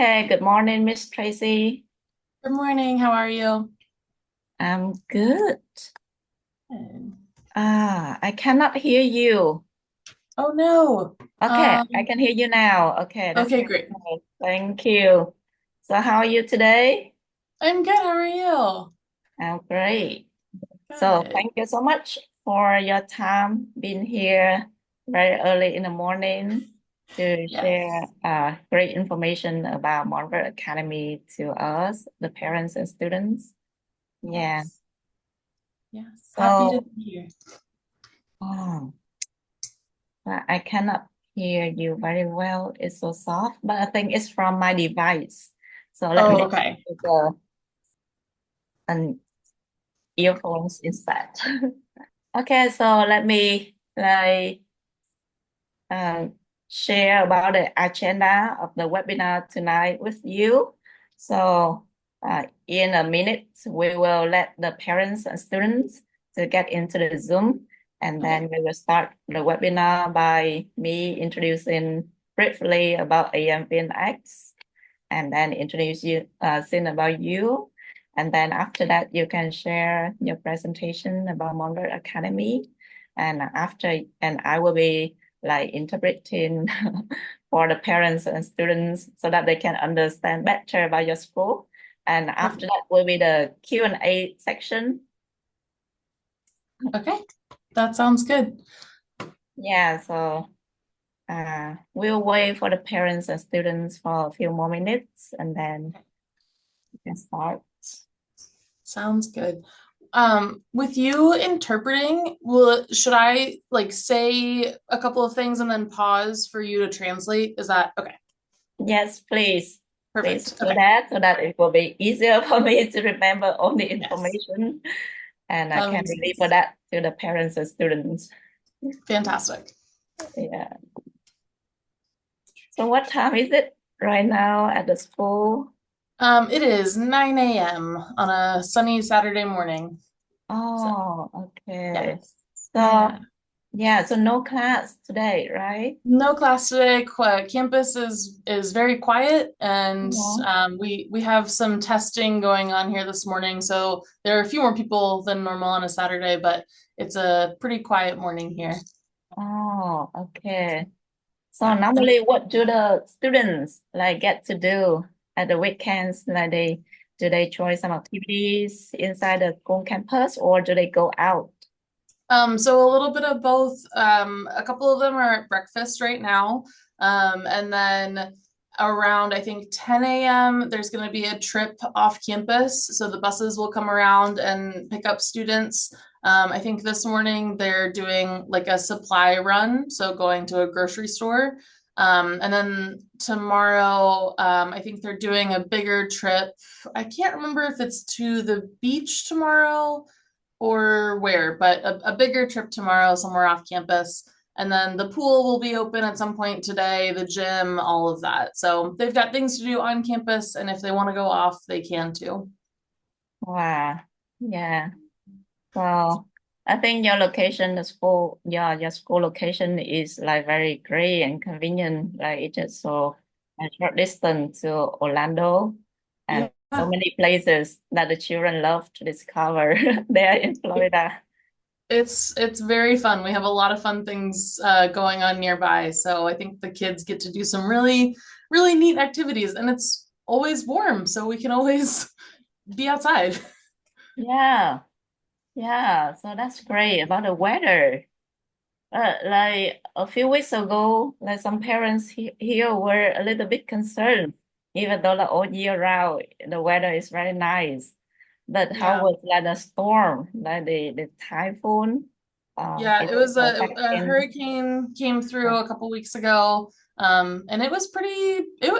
Hey, good morning, Miss Tracy. Good morning. How are you? I'm good. Good. I cannot hear you. Oh no. Okay, I can hear you now. Okay, that's Okay, good. great. Thank you. So how are you today? I'm good. How are you? I'm great. So Good. thank you so much for your time being here very early in the morning to share Yes. great information about Montverde Academy to us, the parents and students. Yeah. Yes. Yes. Happy to So, be here. oh, I cannot hear you very well. It's so soft, but I think it's from my device. So let Oh, me okay. put the an earphones instead. Okay, so let me uh, share about the agenda of the webinar tonight with you. So in a minute, we will let the parents and students to get into the Zoom, and Okay. then we will start the webinar by me introducing briefly about AMVNX, and then introduce you, Sin about you. And then after that, you can share your presentation about Montverde Academy. And I will be like interpreting for the parents and students so that they can understand better about your school. And after Perfect. that will be the Q&A section. Okay. That sounds good. Yeah, so we'll wait for the parents and students for a few more minutes and then we can start. Sounds good. With you interpreting, should I like say a couple of things and then pause for you to translate? Is that okay? Yes, please. Please Perfect. do Okay. that so that it will be easier for me to remember all the Yes. information and I That can makes deliver sense. that to the parents and students. Fantastic. Yeah. So what time is it right now at the school? It is 9 a.m. on a sunny Saturday morning. So, Oh, okay. yes. So Yeah. yeah, so no class today, right? No class today. Campus is very quiet, and Yeah. we have some testing going on here this morning. So there are a few more people than normal on a Saturday, but it's a pretty quiet morning here. Oh, okay. So Yeah. And normally what do the students like get to do at the weekends? Like they do they join some activities inside the school campus or do they go out? So a little bit of both. A couple of them are at breakfast right now. And then around, I think, 10 a.m., there's going to be a trip off campus. So the buses will come around and pick up students. I think this morning they're doing like a supply run, so going to a grocery store. And then tomorrow, I think they're doing a bigger trip. I can't remember if it's to the beach tomorrow or where, but a bigger trip tomorrow somewhere off campus. And then the pool will be open at some point today, the gym, all of that. So they've got things to do on campus, and if they want to go off, they can too. Wow. Yeah. So I think your location, the school, your school location is like very great and convenient. Like it's just so a short distance to Orlando and Yeah, so many places that the children love to discover there in Florida. it's very fun. We have a lot of fun things going on nearby. So I think the kids get to do some really neat activities, and it's always warm, so we can always be outside. Yeah, yeah. So that's great about the weather. Like a few weeks ago, like some parents here were a little bit concerned, even though like all year round the weather is very nice. But how Yeah. was like the storm, like the typhoon? Yeah, Is it it was a affecting? hurricane came through a couple weeks ago, and it was it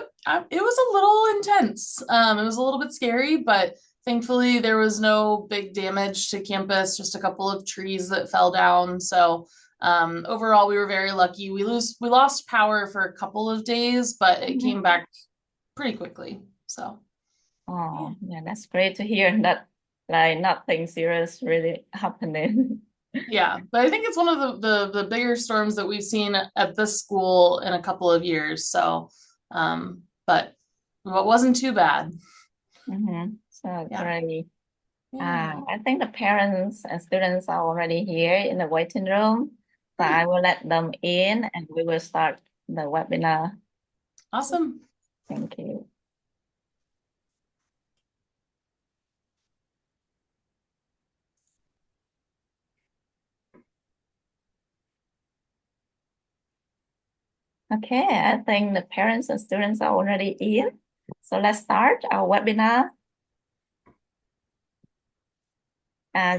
was a little intense. It was a little bit scary, but thankfully there was no big damage to campus, just a couple of trees that fell down. So overall, we were very lucky. We lost power for a couple of days, but it Mhm. came back pretty quickly. So yeah. Oh, yeah, that's great to hear that like nothing serious really happening. Yeah, but I think it's one of the bigger storms that we've seen at this school in a couple of years. So, but Well, it wasn't too bad. So Yeah. great. Yeah. I think the parents and students are already here in the waiting room. So I will let them in and we will start the webinar. Awesome. Thank you. Okay, I think the parents and students are already in. So let's start our webinar.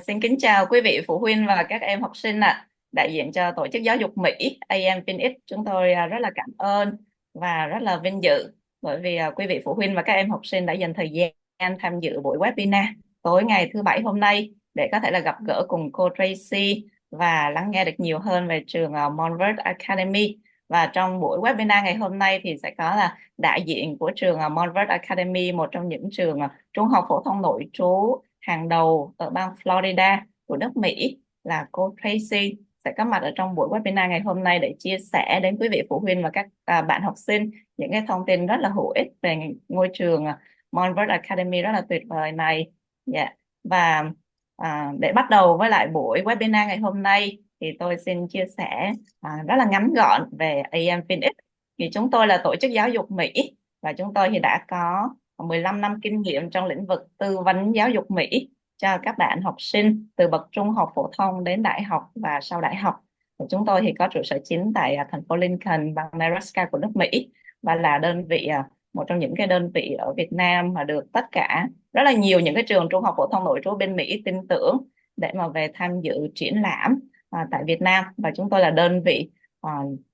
Xin kính chào quý vị phụ huynh và các em học sinh ạ. Đại diện cho tổ chức giáo dục Mỹ AMVNX, chúng tôi rất là cảm ơn và rất là vinh dự bởi vì quý vị phụ huynh và các em học sinh đã dành thời gian tham dự buổi webinar tối ngày thứ Bảy hôm nay để có thể là gặp gỡ cùng cô Tracy và lắng nghe được nhiều hơn về trường Montverde Academy. Và trong buổi webinar ngày hôm nay thì sẽ có là đại diện của trường Montverde Academy, một trong những trường trung học phổ thông nội trú hàng đầu ở bang Florida của nước Mỹ, là cô Tracy sẽ có mặt ở trong buổi webinar ngày hôm nay để chia sẻ đến quý vị phụ huynh và các bạn học sinh những cái thông tin rất là hữu ích về ngôi trường Montverde Academy rất là tuyệt vời này. Và để bắt đầu với lại buổi webinar ngày hôm nay thì tôi xin chia sẻ rất là ngắn gọn về AMVNX. Thì chúng tôi là tổ chức giáo dục Mỹ và chúng tôi thì đã có 15 năm kinh nghiệm trong lĩnh vực tư vấn giáo dục Mỹ cho các bạn học sinh từ bậc trung học phổ thông đến đại học và sau đại học. Và chúng tôi thì có trụ sở chính tại thành phố Lincoln, bang Nebraska của nước Mỹ và là đơn vị một trong những cái đơn vị ở Việt Nam mà được tất cả rất là nhiều những cái trường trung học phổ thông nội trú bên Mỹ tin tưởng để mà về tham dự triển lãm tại Việt Nam. Và chúng tôi là đơn vị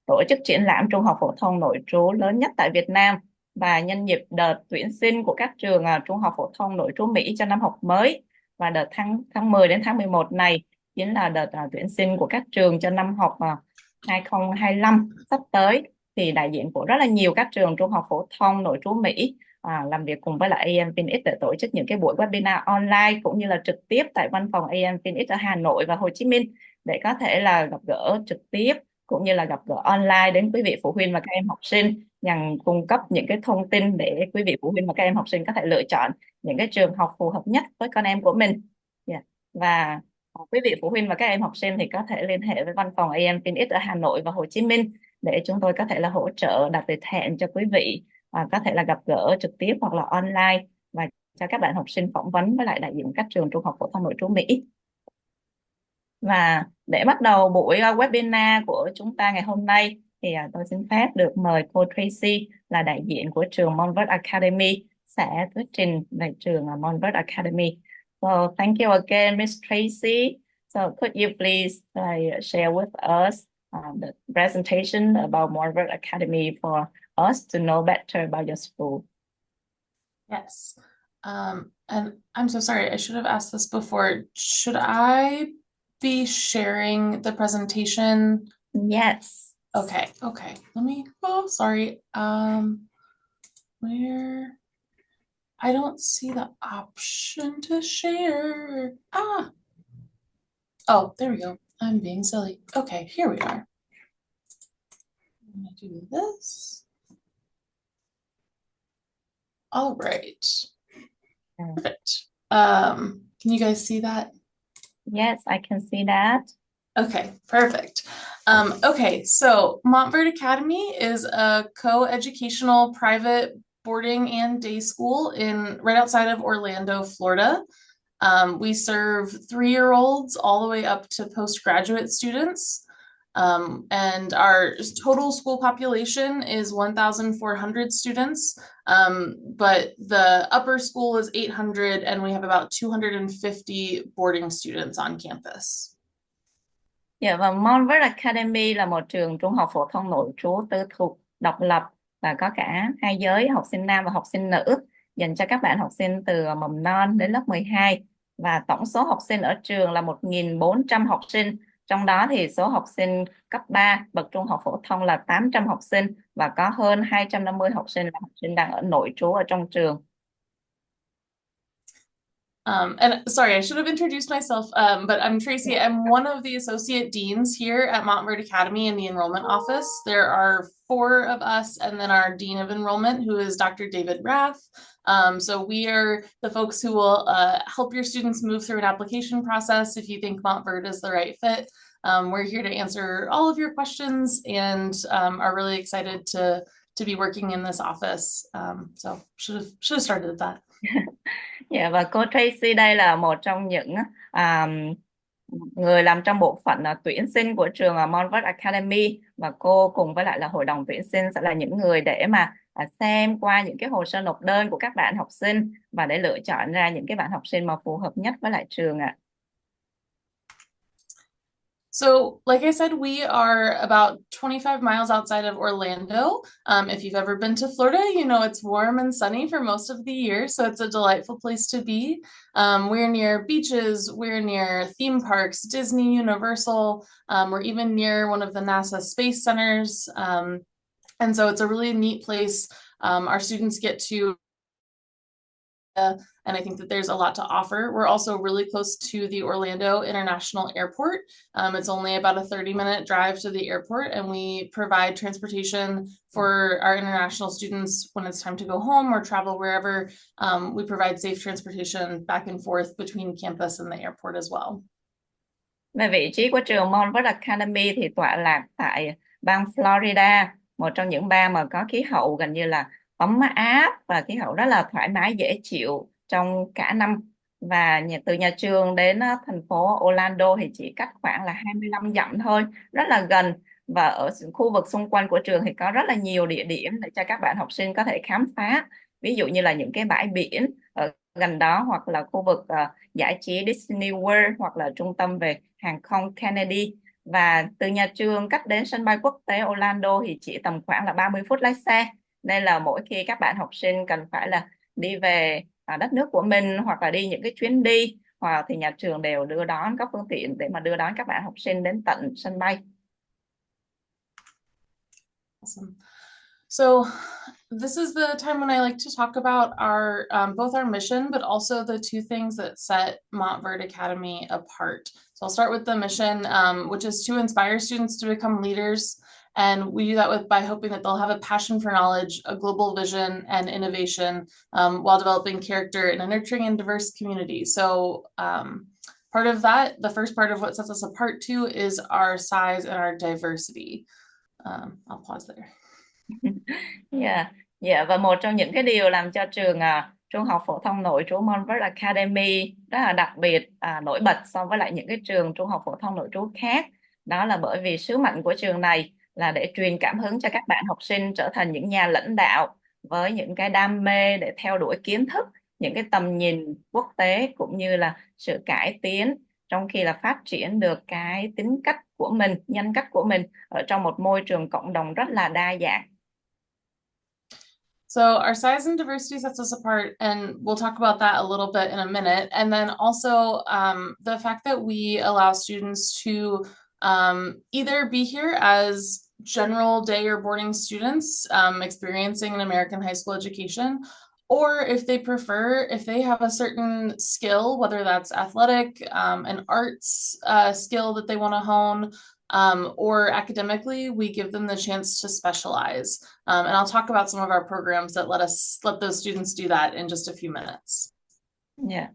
tổ chức triển lãm trung học phổ thông nội trú lớn nhất tại Việt Nam. Và nhân dịp đợt tuyển sinh của các trường trung học phổ thông nội trú Mỹ cho năm học mới và đợt tháng 10 đến tháng 11 này chính là đợt tuyển sinh của các trường cho năm học 2025 sắp tới, thì đại diện của rất là nhiều các trường trung học phổ thông nội trú Mỹ làm việc cùng với lại AMVNX để tổ chức những cái buổi webinar online cũng như là trực tiếp tại văn phòng AMVNX ở Hà Nội và Hồ Chí Minh để có thể là gặp gỡ trực tiếp cũng như là gặp gỡ online đến quý vị phụ huynh và các em học sinh, nhằm cung cấp những cái thông tin để quý vị phụ huynh và các em học sinh có thể lựa chọn những cái trường học phù hợp nhất với con em của mình. Và quý vị phụ huynh và các em học sinh thì có thể liên hệ với văn phòng AMVNX ở Hà Nội và Hồ Chí Minh để chúng tôi có thể là hỗ trợ đặt lịch hẹn cho quý vị có thể là gặp gỡ trực tiếp hoặc là online và cho các bạn học sinh phỏng vấn với lại đại diện các trường trung học phổ thông nội trú Mỹ. Và để bắt đầu buổi webinar của chúng ta ngày hôm nay thì tôi xin phép được mời cô Tracy là đại diện của trường Montverde Academy sẽ thuyết trình về trường Montverde Academy. So thank you again, Miss Tracy. So could you please share with us the presentation about Montverde Academy for us to know better about your school? Yes. And I'm so sorry, I should have asked this before. Should I be sharing the presentation? Yes. Okay. Let me, sorry. Where? I don't see the option to share. Oh, there we go. I'm being silly. Okay, here we are. I'm gonna do this. All right. Perfect. Can you guys see that? Yes, I can see that. Okay, perfect. Okay, so Montverde Academy is a co-educational private boarding and day school right outside of Orlando, Florida. We serve 3-year-olds all the way up to postgraduate students. And our total school population is 1,400 students, but the upper school is 800 and we have about 250 boarding students on campus. Và Montverde Academy là một trường trung học phổ thông nội trú tư thục độc lập và có cả hai giới học sinh nam và học sinh nữ dành cho các bạn học sinh từ mầm non đến lớp 12. Và tổng số học sinh ở trường là 1.400 học sinh. Trong đó thì số học sinh cấp 3 bậc trung học phổ thông là 800 học sinh và có hơn 250 học sinh là học sinh đang ở nội trú ở trong trường. And sorry, I should have introduced myself, but I'm Tracy. I'm one of the associate deans here at Montverde Academy in the enrollment office. There are 4 of us, and then our dean of enrollment, who is Dr. David Rath. So we are the folks who will help your students move through an application process if you think Montverde is the right fit. We're here to answer all of your questions and are really excited to be working in this office. So should have started at that. Dạ, và cô Tracy đây là một trong những người làm trong bộ phận tuyển sinh của trường Montverde Academy, và cô cùng với lại là hội đồng tuyển sinh sẽ là những người để mà xem qua những cái hồ sơ nộp đơn của các bạn học sinh và để lựa chọn ra những cái bạn học sinh mà phù hợp nhất với lại trường ạ. So, like I said, we are about 25 miles outside of Orlando. If you've ever been to Florida, you know it's warm and sunny for most of the year, so it's a delightful place to be. We're near beaches, we're near theme parks, Disney, Universal, we're even near one of the NASA space centers. And so it's a really neat place. Our students get to and I think that there's a lot to offer. We're also really close to the Orlando International Airport. It's only about a 30-minute drive to the airport, and we provide transportation for our international students when it's time to go home or travel wherever. We provide safe transportation back and forth between campus and the airport as well. Về vị trí của trường Montverde Academy thì tọa lạc tại bang Florida, một trong những bang mà có khí hậu gần như là ấm áp và khí hậu rất là thoải mái dễ chịu trong cả năm. Và từ nhà trường đến thành phố Orlando thì chỉ cách khoảng là 25 dặm thôi, rất là gần. Và ở khu vực xung quanh của trường thì có rất là nhiều địa điểm để cho các bạn học sinh có thể khám phá. Ví dụ như là những cái bãi biển ở gần đó, hoặc là khu vực giải trí Disney World, hoặc là trung tâm về hàng không Kennedy. Và từ nhà trường cách đến sân bay quốc tế Orlando thì chỉ tầm khoảng là 30 phút lái xe. Nên là mỗi khi các bạn học sinh cần phải là đi về đất nước của mình, hoặc là đi những cái chuyến đi, hoặc thì nhà trường đều đưa đón các phương tiện để mà đưa đón các bạn học sinh đến tận sân bay. Awesome. So this is the time when I like to talk about our both our mission, but also the 2 things that set Montverde Academy apart. So I'll start with the mission, which is to inspire students to become leaders. And we do that by hoping that they'll have a passion for knowledge, a global vision, and innovation while developing character in a nurturing and diverse community. So part of that, the first part of what sets us apart too, is our size and our diversity. I'll pause there. Dạ, và một trong những cái điều làm cho trường Trung học phổ thông nội trú Montverde Academy rất là đặc biệt, nổi bật so với lại những cái trường trung học phổ thông nội trú khác, đó là bởi vì sứ mệnh của trường này là để truyền cảm hứng cho các bạn học sinh trở thành những nhà lãnh đạo với những cái đam mê để theo đuổi kiến thức, những cái tầm nhìn quốc tế, cũng như là sự cải tiến, trong khi là phát triển được cái tính cách của mình, nhân cách của mình ở trong một môi trường cộng đồng rất là đa dạng. So our size and diversity sets us apart, and we'll talk about that a little bit in a minute. And then also the fact that we allow students to either be here as general day or boarding students experiencing an American high school education, or if they prefer, if they have a certain skill, whether that's athletic, an arts skill that they want to hone, or academically, we give them the chance to specialize. And I'll talk about some of our programs that let those students do that in just a few minutes. Yeah.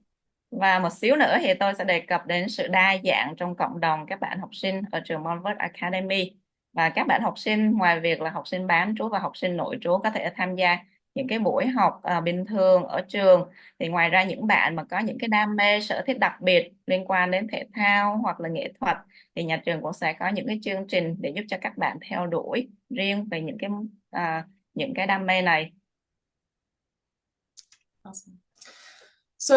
Và một xíu nữa thì tôi sẽ đề cập đến sự đa dạng trong cộng đồng các bạn học sinh ở trường Montverde Academy. Và các bạn học sinh, ngoài việc là học sinh bán trú và học sinh nội trú có thể tham gia những cái buổi học bình thường ở trường, thì ngoài ra những bạn mà có những cái đam mê, sở thích đặc biệt liên quan đến thể thao hoặc là nghệ thuật, thì nhà trường cũng sẽ có những cái chương trình để giúp cho các bạn theo đuổi riêng về những cái đam mê này. Awesome. So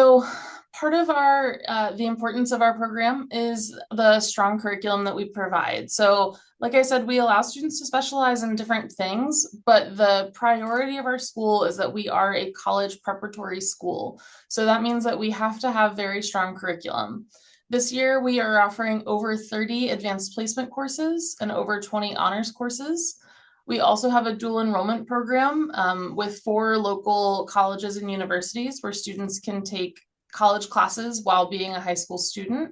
part of our the importance of our program is the strong curriculum that we provide. So like I said, we allow students to specialize in different things, but the priority of our school is that we are a college preparatory school. So that means that we have to have very strong curriculum. This year, we are offering over 30 advanced placement courses and over 20 honors courses. We also have a dual enrollment program with 4 local colleges and universities where students can take college classes while being a high school student.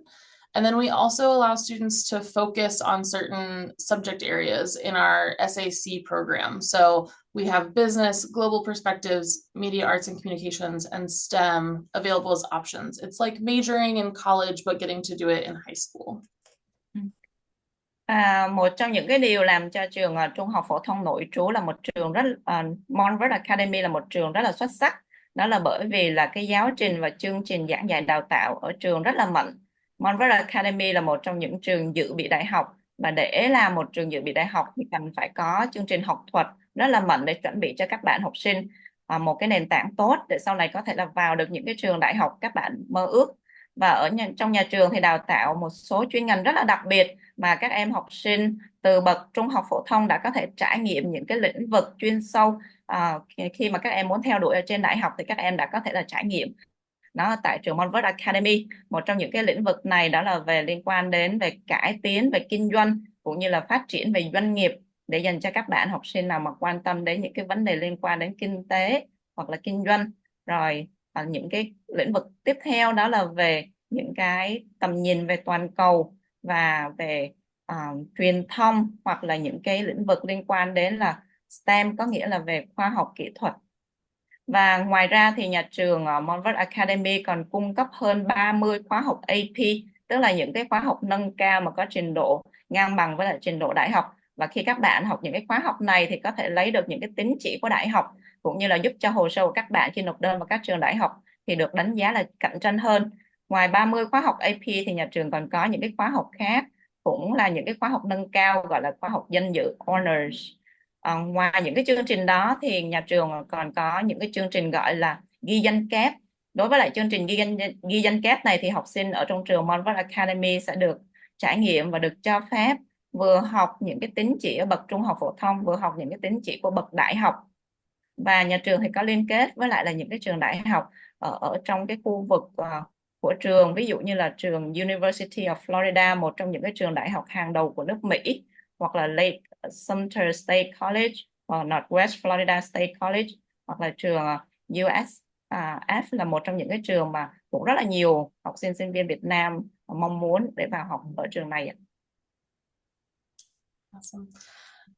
And then we also allow students to focus on certain subject areas in our SAC program. So we have business, global perspectives, media arts and communications, and STEM available as options. It's like majoring in college, but getting to do it in high school. Một trong những cái điều làm cho trường Trung học phổ thông nội trú là một trường Montverde Academy là một trường rất là xuất sắc, đó là bởi vì là cái giáo trình và chương trình giảng dạy đào tạo ở trường rất là mạnh. Montverde Academy là một trong những trường dự bị đại học, và để làm một trường dự bị đại học thì cần phải có chương trình học thuật rất là mạnh để chuẩn bị cho các bạn học sinh một cái nền tảng tốt để sau này có thể là vào được những cái trường đại học các bạn mơ ước. Và trong nhà trường thì đào tạo một số chuyên ngành rất là đặc biệt mà các em học sinh từ bậc trung học phổ thông đã có thể trải nghiệm những cái lĩnh vực chuyên sâu. Khi mà các em muốn theo đuổi ở trên đại học thì các em đã có thể là trải nghiệm nó tại trường Montverde Academy. Một trong những cái lĩnh vực này đó là liên quan đến về cải tiến về kinh doanh cũng như là phát triển về doanh nghiệp, để dành cho các bạn học sinh nào mà quan tâm đến những cái vấn đề liên quan đến kinh tế hoặc là kinh doanh. Rồi những cái lĩnh vực tiếp theo đó là về những cái tầm nhìn về toàn cầu và về truyền thông, hoặc là những cái lĩnh vực liên quan đến là STEM, có nghĩa là về khoa học kỹ thuật. Và ngoài ra thì nhà trường Montverde Academy còn cung cấp hơn 30 khóa học AP, tức là những cái khóa học nâng cao mà có trình độ ngang bằng với lại trình độ đại học. Và khi các bạn học những cái khóa học này thì có thể lấy được những cái tín chỉ của đại học, cũng như là giúp cho hồ sơ của các bạn khi nộp đơn vào các trường đại học thì được đánh giá là cạnh tranh hơn. Ngoài 30 khóa học AP thì nhà trường còn có những cái khóa học khác, cũng là những cái khóa học nâng cao gọi là khóa học danh dự honors. Ngoài những cái chương trình đó thì nhà trường còn có những cái chương trình gọi là ghi danh kép. Đối với lại chương trình ghi danh kép này thì học sinh ở trong trường Montverde Academy sẽ được trải nghiệm và được cho phép vừa học những cái tín chỉ ở bậc trung học phổ thông, vừa học những cái tín chỉ của bậc đại học. Và nhà trường thì có liên kết với lại là những cái trường đại học ở trong cái khu vực của trường, ví dụ như là trường University of Florida, một trong những cái trường đại học hàng đầu của nước Mỹ, hoặc là Lake Sumter State College, hoặc Northwest Florida State College, hoặc là trường USF là một trong những cái trường mà cũng rất là nhiều học sinh sinh viên Việt Nam mong muốn để vào học ở trường này. Awesome.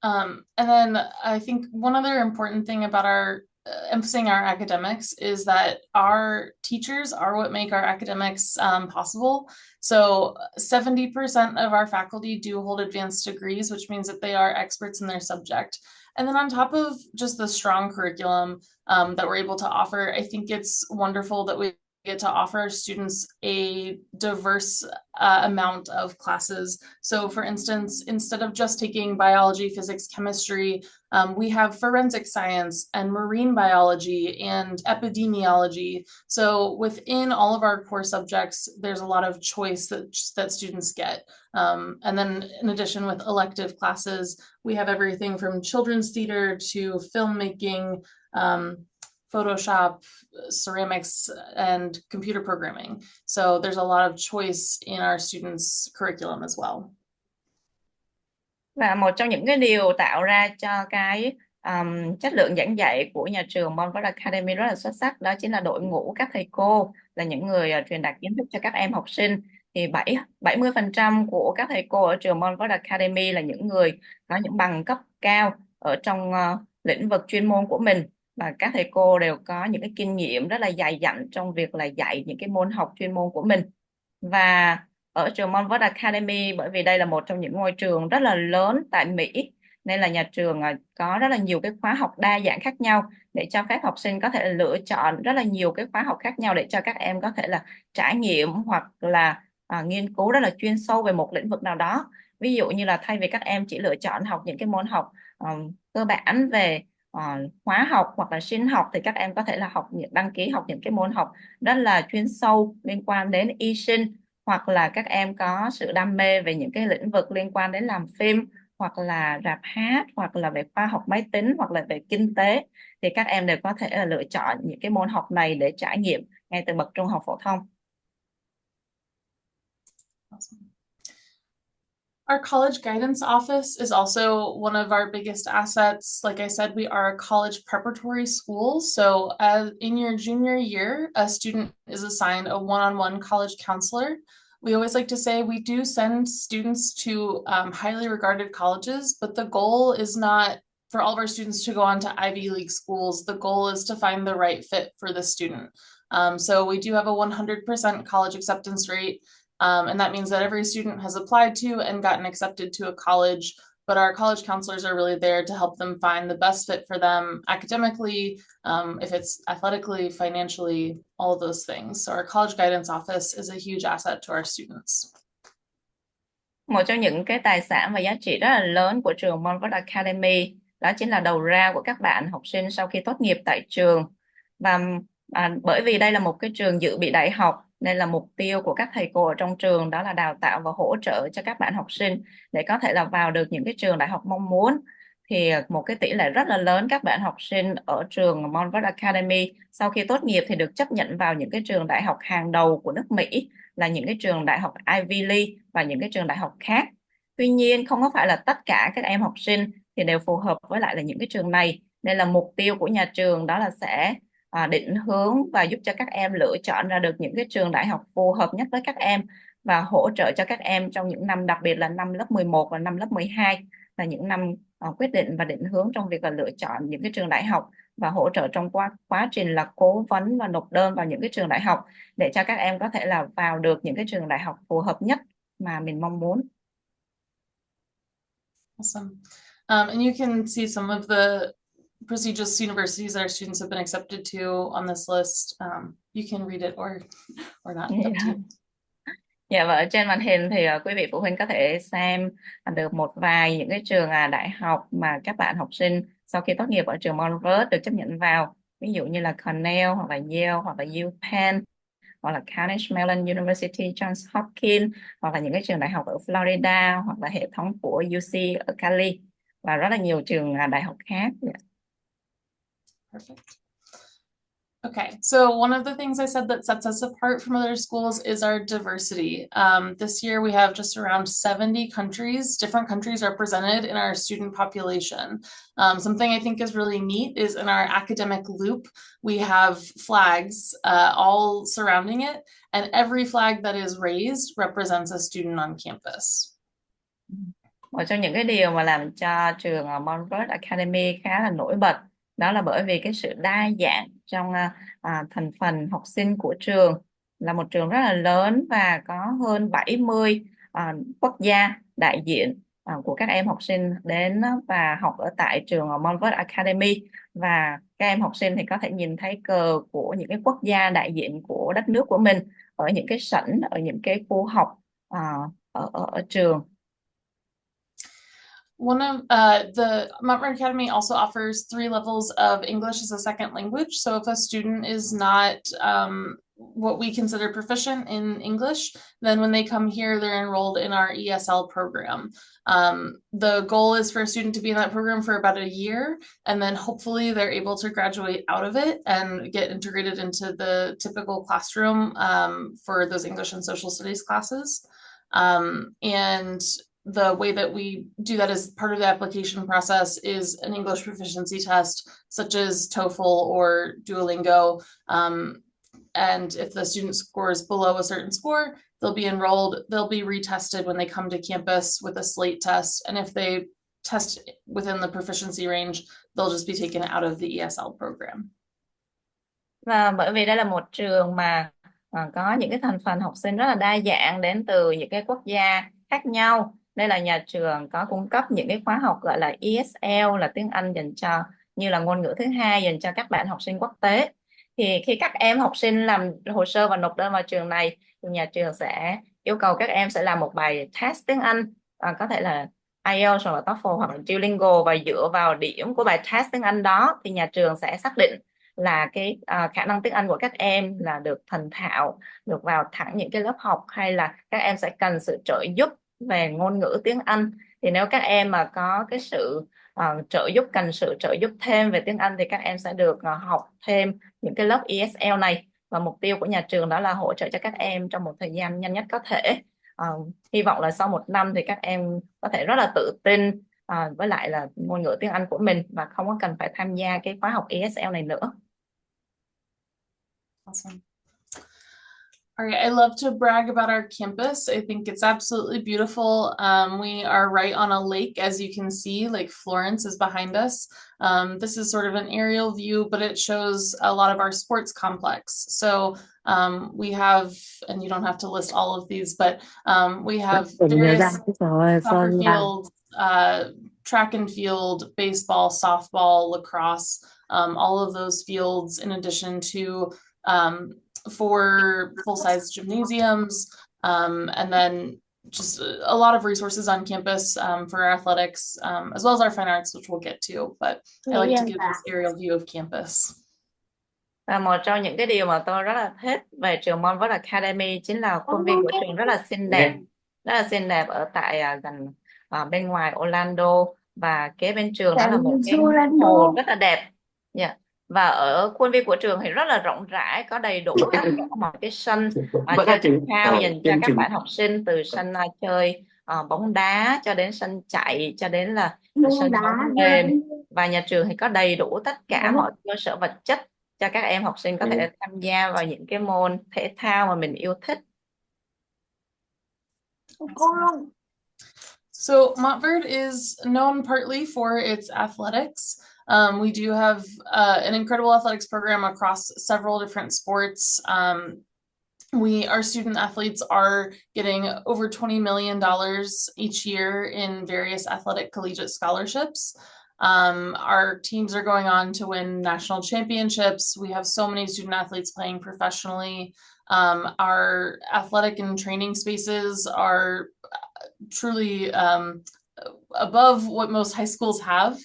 And then I think one other important thing about our emphasizing our academics is that our teachers are what make our academics possible. So 70% of our faculty do hold advanced degrees, which means that they are experts in their subject. And then on top of just the strong curriculum that we're able to offer, I think it's wonderful that we get to offer students a diverse amount of classes. So for instance, instead of just taking biology, physics, chemistry, we have forensic science and marine biology and epidemiology. So within all of our core subjects, there's a lot of choice that students get. And then in addition, with elective classes, we have everything from children's theater to filmmaking, Photoshop, ceramics, and computer programming. So there's a lot of choice in our students' curriculum as well. Và một trong những cái điều tạo ra cho cái chất lượng giảng dạy của nhà trường Montverde Academy rất là xuất sắc, đó chính là đội ngũ các thầy cô, là những người truyền đạt kiến thức cho các em học sinh. Thì 70% của các thầy cô ở trường Montverde Academy là những người có những bằng cấp cao ở trong lĩnh vực chuyên môn của mình. Và các thầy cô đều có những cái kinh nghiệm rất là dày dặn trong việc là dạy những cái môn học chuyên môn của mình. Và ở trường Montverde Academy, bởi vì đây là một trong những ngôi trường rất là lớn tại Mỹ, nên là nhà trường có rất là nhiều cái khóa học đa dạng khác nhau để cho phép học sinh có thể lựa chọn rất là nhiều cái khóa học khác nhau để cho các em có thể là trải nghiệm hoặc là nghiên cứu rất là chuyên sâu về một lĩnh vực nào đó. Ví dụ như là thay vì các em chỉ lựa chọn học những cái môn học cơ bản về hóa học hoặc là sinh học, thì các em có thể là đăng ký học những cái môn học rất là chuyên sâu liên quan đến y sinh, hoặc là các em có sự đam mê về những cái lĩnh vực liên quan đến làm phim, hoặc là rạp hát, hoặc là về khoa học máy tính, hoặc là về kinh tế, thì các em đều có thể là lựa chọn những cái môn học này để trải nghiệm ngay từ bậc trung học phổ thông. Our college guidance office is also one of our biggest assets. Like I said, we are a college preparatory school. So, in your junior year, a student is assigned a one-on-one college counselor. We always like to say we do send students to highly regarded colleges, but the goal is not for all of our students to go on to Ivy League schools. The goal is to find the right fit for the student. So we do have a 100% college acceptance rate. And that means that every student has applied to and gotten accepted to a college, but our college counselors are really there to help them find the best fit for them academically, if it's athletically, financially, all of those things. So our college guidance office is a huge asset to our students. Một trong những cái tài sản và giá trị rất là lớn của trường Montverde Academy đó chính là đầu ra của các bạn học sinh sau khi tốt nghiệp tại trường. Và bởi vì đây là một cái trường dự bị đại học nên là mục tiêu của các thầy cô ở trong trường đó là đào tạo và hỗ trợ cho các bạn học sinh để có thể là vào được những cái trường đại học mong muốn. Thì một cái tỷ lệ rất là lớn các bạn học sinh ở trường Montverde Academy sau khi tốt nghiệp thì được chấp nhận vào những cái trường đại học hàng đầu của nước Mỹ, là những cái trường đại học Ivy League và những cái trường đại học khác. Tuy nhiên không có phải là tất cả các em học sinh thì đều phù hợp với lại là những cái trường này, nên là mục tiêu của nhà trường đó là sẽ định hướng và giúp cho các em lựa chọn ra được những cái trường đại học phù hợp nhất với các em và hỗ trợ cho các em trong những năm, đặc biệt là năm lớp 11 và năm lớp 12 là những năm quyết định và định hướng trong việc là lựa chọn những cái trường đại học, và hỗ trợ trong quá trình là cố vấn và nộp đơn vào những cái trường đại học để cho các em có thể là vào được những cái trường đại học phù hợp nhất mà mình mong muốn. Awesome. And you can see some of the prestigious universities that our students have been accepted to on this list. You can read it or not. Up to you. Dạ, và ở trên màn hình thì quý vị phụ huynh có thể xem được một vài những cái trường đại học mà các bạn học sinh sau khi tốt nghiệp ở trường Montverde được chấp nhận vào. Ví dụ như là Cornell hoặc là Yale hoặc là UPenn hoặc là Carnegie Mellon University, Johns Hopkins hoặc là những cái trường đại học ở Florida hoặc là hệ thống của UC ở Cali và rất là nhiều trường đại học khác. Perfect. Okay, so one of the things I said that sets us apart from other schools is our diversity. This year we have just around 70 countries, different countries represented in our student population. Something I think is really neat is in our academic loop, we have flags all surrounding it, and every flag that is raised represents a student on campus. Một trong những cái điều mà làm cho trường Montverde Academy khá là nổi bật đó là bởi vì cái sự đa dạng trong thành phần học sinh của trường, là một trường rất là lớn và có hơn 70 quốc gia đại diện của các em học sinh đến và học ở tại trường Montverde Academy, và các em học sinh thì có thể nhìn thấy cờ của những cái quốc gia đại diện của đất nước của mình ở những cái sảnh, ở những cái khu học ở trường. One of the Montverde Academy also offers 3 levels of English as a second language. So if a student is not what we consider proficient in English, then when they come here, they're enrolled in our ESL program. The goal is for a student to be in that program for about a year, and then hopefully they're able to graduate out of it and get integrated into the typical classroom for those English and social studies classes. And the way that we do that as part of the application process is an English proficiency test, such as TOEFL or Duolingo. And if the student scores below a certain score, they'll be enrolled, they'll be retested when they come to campus with a slate test. And if they test within the proficiency range, they'll just be taken out of the ESL program. Và bởi vì đây là một trường mà có những cái thành phần học sinh rất là đa dạng đến từ những cái quốc gia khác nhau, đây là nhà trường có cung cấp những cái khóa học gọi là ESL, là tiếng Anh dành cho như là ngôn ngữ thứ hai dành cho các bạn học sinh quốc tế. Thì khi các em học sinh làm hồ sơ và nộp đơn vào trường này thì nhà trường sẽ yêu cầu các em sẽ làm một bài test tiếng Anh, có thể là IELTS hoặc là TOEFL hoặc là Duolingo, và dựa vào điểm của bài test tiếng Anh đó thì nhà trường sẽ xác định là cái khả năng tiếng Anh của các em là được thành thạo, được vào thẳng những cái lớp học, hay là các em sẽ cần sự trợ giúp về ngôn ngữ tiếng Anh. Thì nếu các em mà có cái sự cần sự trợ giúp thêm về tiếng Anh thì các em sẽ được học thêm những cái lớp ESL này, và mục tiêu của nhà trường đó là hỗ trợ cho các em trong một thời gian nhanh nhất có thể Hy vọng là sau 1 năm thì các em có thể rất là tự tin với lại là ngôn ngữ tiếng Anh của mình và không có cần phải tham gia cái khóa học ESL này nữa. Awesome. All right, I love to brag about our campus. I think it's absolutely beautiful. We are right on a lake, as you can see, Lake Florence is behind us. This is sort of an aerial view, but it shows a lot of our sports complex. So we have, and you don't have to list all of these, but we have various soccer fields, track and field, baseball, softball, lacrosse, all of those fields, in addition to 4 full-size gymnasiums, and then just a lot of resources on campus for our athletics, as well as our fine arts, which we'll get to. But I like to give this aerial view of campus. Và một trong những cái điều mà tôi rất là thích về trường Montverde Academy chính là khuôn viên của trường rất là xinh đẹp, ở tại gần bên ngoài Orlando, và kế bên trường đó là một cái hồ rất là đẹp. Yeah. Và ở khuôn viên của trường thì rất là rộng rãi, có đầy đủ tất cả mọi cái sân chơi thể thao dành cho các bạn học sinh, từ sân chơi bóng đá cho đến sân chạy, cho đến là sân bóng mềm, và nhà trường thì có đầy đủ tất cả mọi cơ sở vật chất cho các em học sinh có thể tham gia vào những cái môn thể thao mà mình yêu thích. So Montverde is known partly for its athletics. We do have an incredible athletics program across several different sports. Our student athletes are getting over $20 million each year in various athletic collegiate scholarships. Our teams are going on to win national championships. We have so many student athletes playing professionally. Our athletic and training spaces are truly above what most high schools have.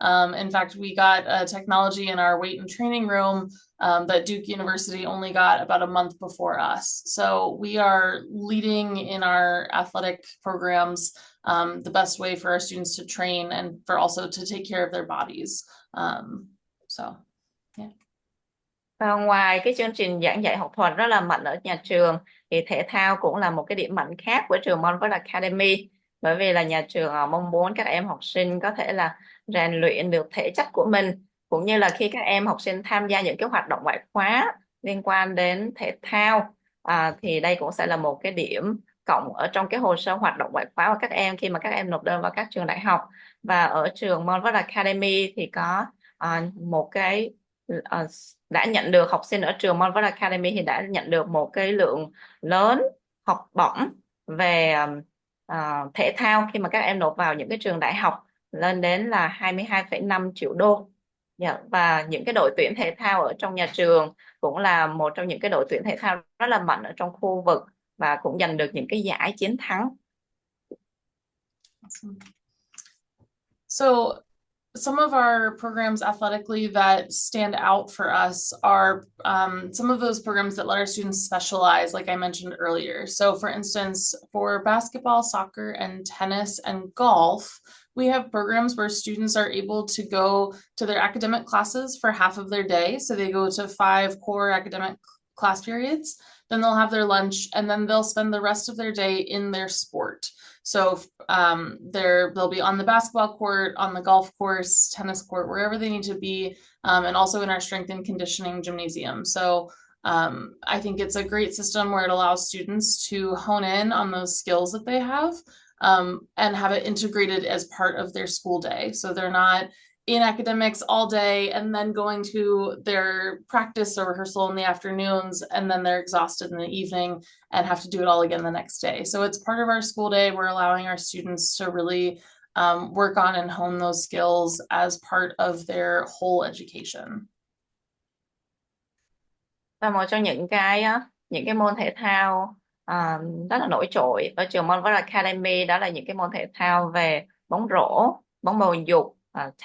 In fact, we got technology in our weight and training room that Duke University only got about a month before us. So we are leading in our athletic programs, the best way for our students to train and for also to take care of their bodies. Và ngoài cái chương trình giảng dạy học thuật rất là mạnh ở nhà trường, thì thể thao cũng là một cái điểm mạnh khác của trường Montverde Academy, bởi vì là nhà trường mong muốn các em học sinh có thể là rèn luyện được thể chất của mình, cũng như là khi các em học sinh tham gia những cái hoạt động ngoại khóa liên quan đến thể thao, thì đây cũng sẽ là một cái điểm cộng ở trong cái hồ sơ hoạt động ngoại khóa của các em khi mà các em nộp đơn vào các trường đại học. Và ở trường Montverde Academy thì có một cái đã nhận được, học sinh ở trường Montverde Academy thì đã nhận được một cái lượng lớn học bổng về thể thao khi mà các em nộp vào những cái trường đại học, lên đến là 22,5 triệu đô. Và những cái đội tuyển thể thao ở trong nhà trường cũng là một trong những cái đội tuyển thể thao rất là mạnh ở trong khu vực, và cũng giành được những cái giải chiến thắng. So some of our programs athletically that stand out for us are some of those programs that let our students specialize, like I mentioned earlier. So for instance, for basketball, soccer, and tennis and golf, we have programs where students are able to go to their academic classes for half of their day. So they go to 5 core academic class periods, then they'll have their lunch, and then they'll spend the rest of their day in their sport. So they'll be on the basketball court, on the golf course, tennis court, wherever they need to be, and also in our strength and conditioning gymnasium. So I think it's a great system where it allows students to hone in on those skills that they have, and have it integrated as part of their school day. So they're not in academics all day and then going to their practice or rehearsal in the afternoons, and then they're exhausted in the evening and have to do it all again the next day. So it's part of our school day. We're allowing our students to really work on and hone those skills as part of their whole education. Và một trong những cái môn thể thao rất là nổi trội ở trường Montverde Academy đó là những cái môn thể thao về bóng rổ, bóng bầu dục,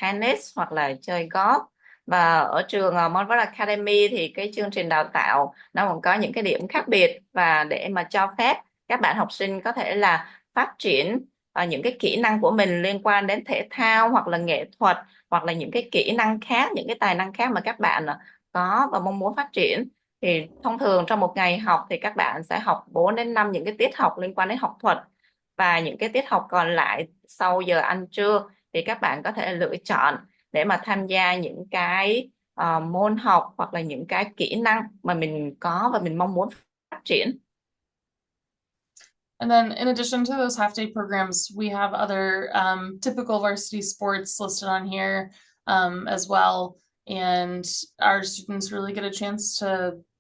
tennis hoặc là chơi golf. Và ở trường Montverde Academy thì cái chương trình đào tạo nó còn có những cái điểm khác biệt, và để mà cho phép các bạn học sinh có thể là phát triển những cái kỹ năng của mình liên quan đến thể thao hoặc là nghệ thuật, hoặc là những cái kỹ năng khác, những cái tài năng khác mà các bạn có và mong muốn phát triển. Thì thông thường trong một ngày học thì các bạn sẽ học 4 đến 5 những cái tiết học liên quan đến học thuật, và những cái tiết học còn lại sau giờ ăn trưa thì các bạn có thể lựa chọn để mà tham gia những cái môn học hoặc là những cái kỹ năng mà mình có và mình mong muốn phát triển. And then in addition to those half day programs, we have other typical varsity sports listed on here as well. And our students really get a chance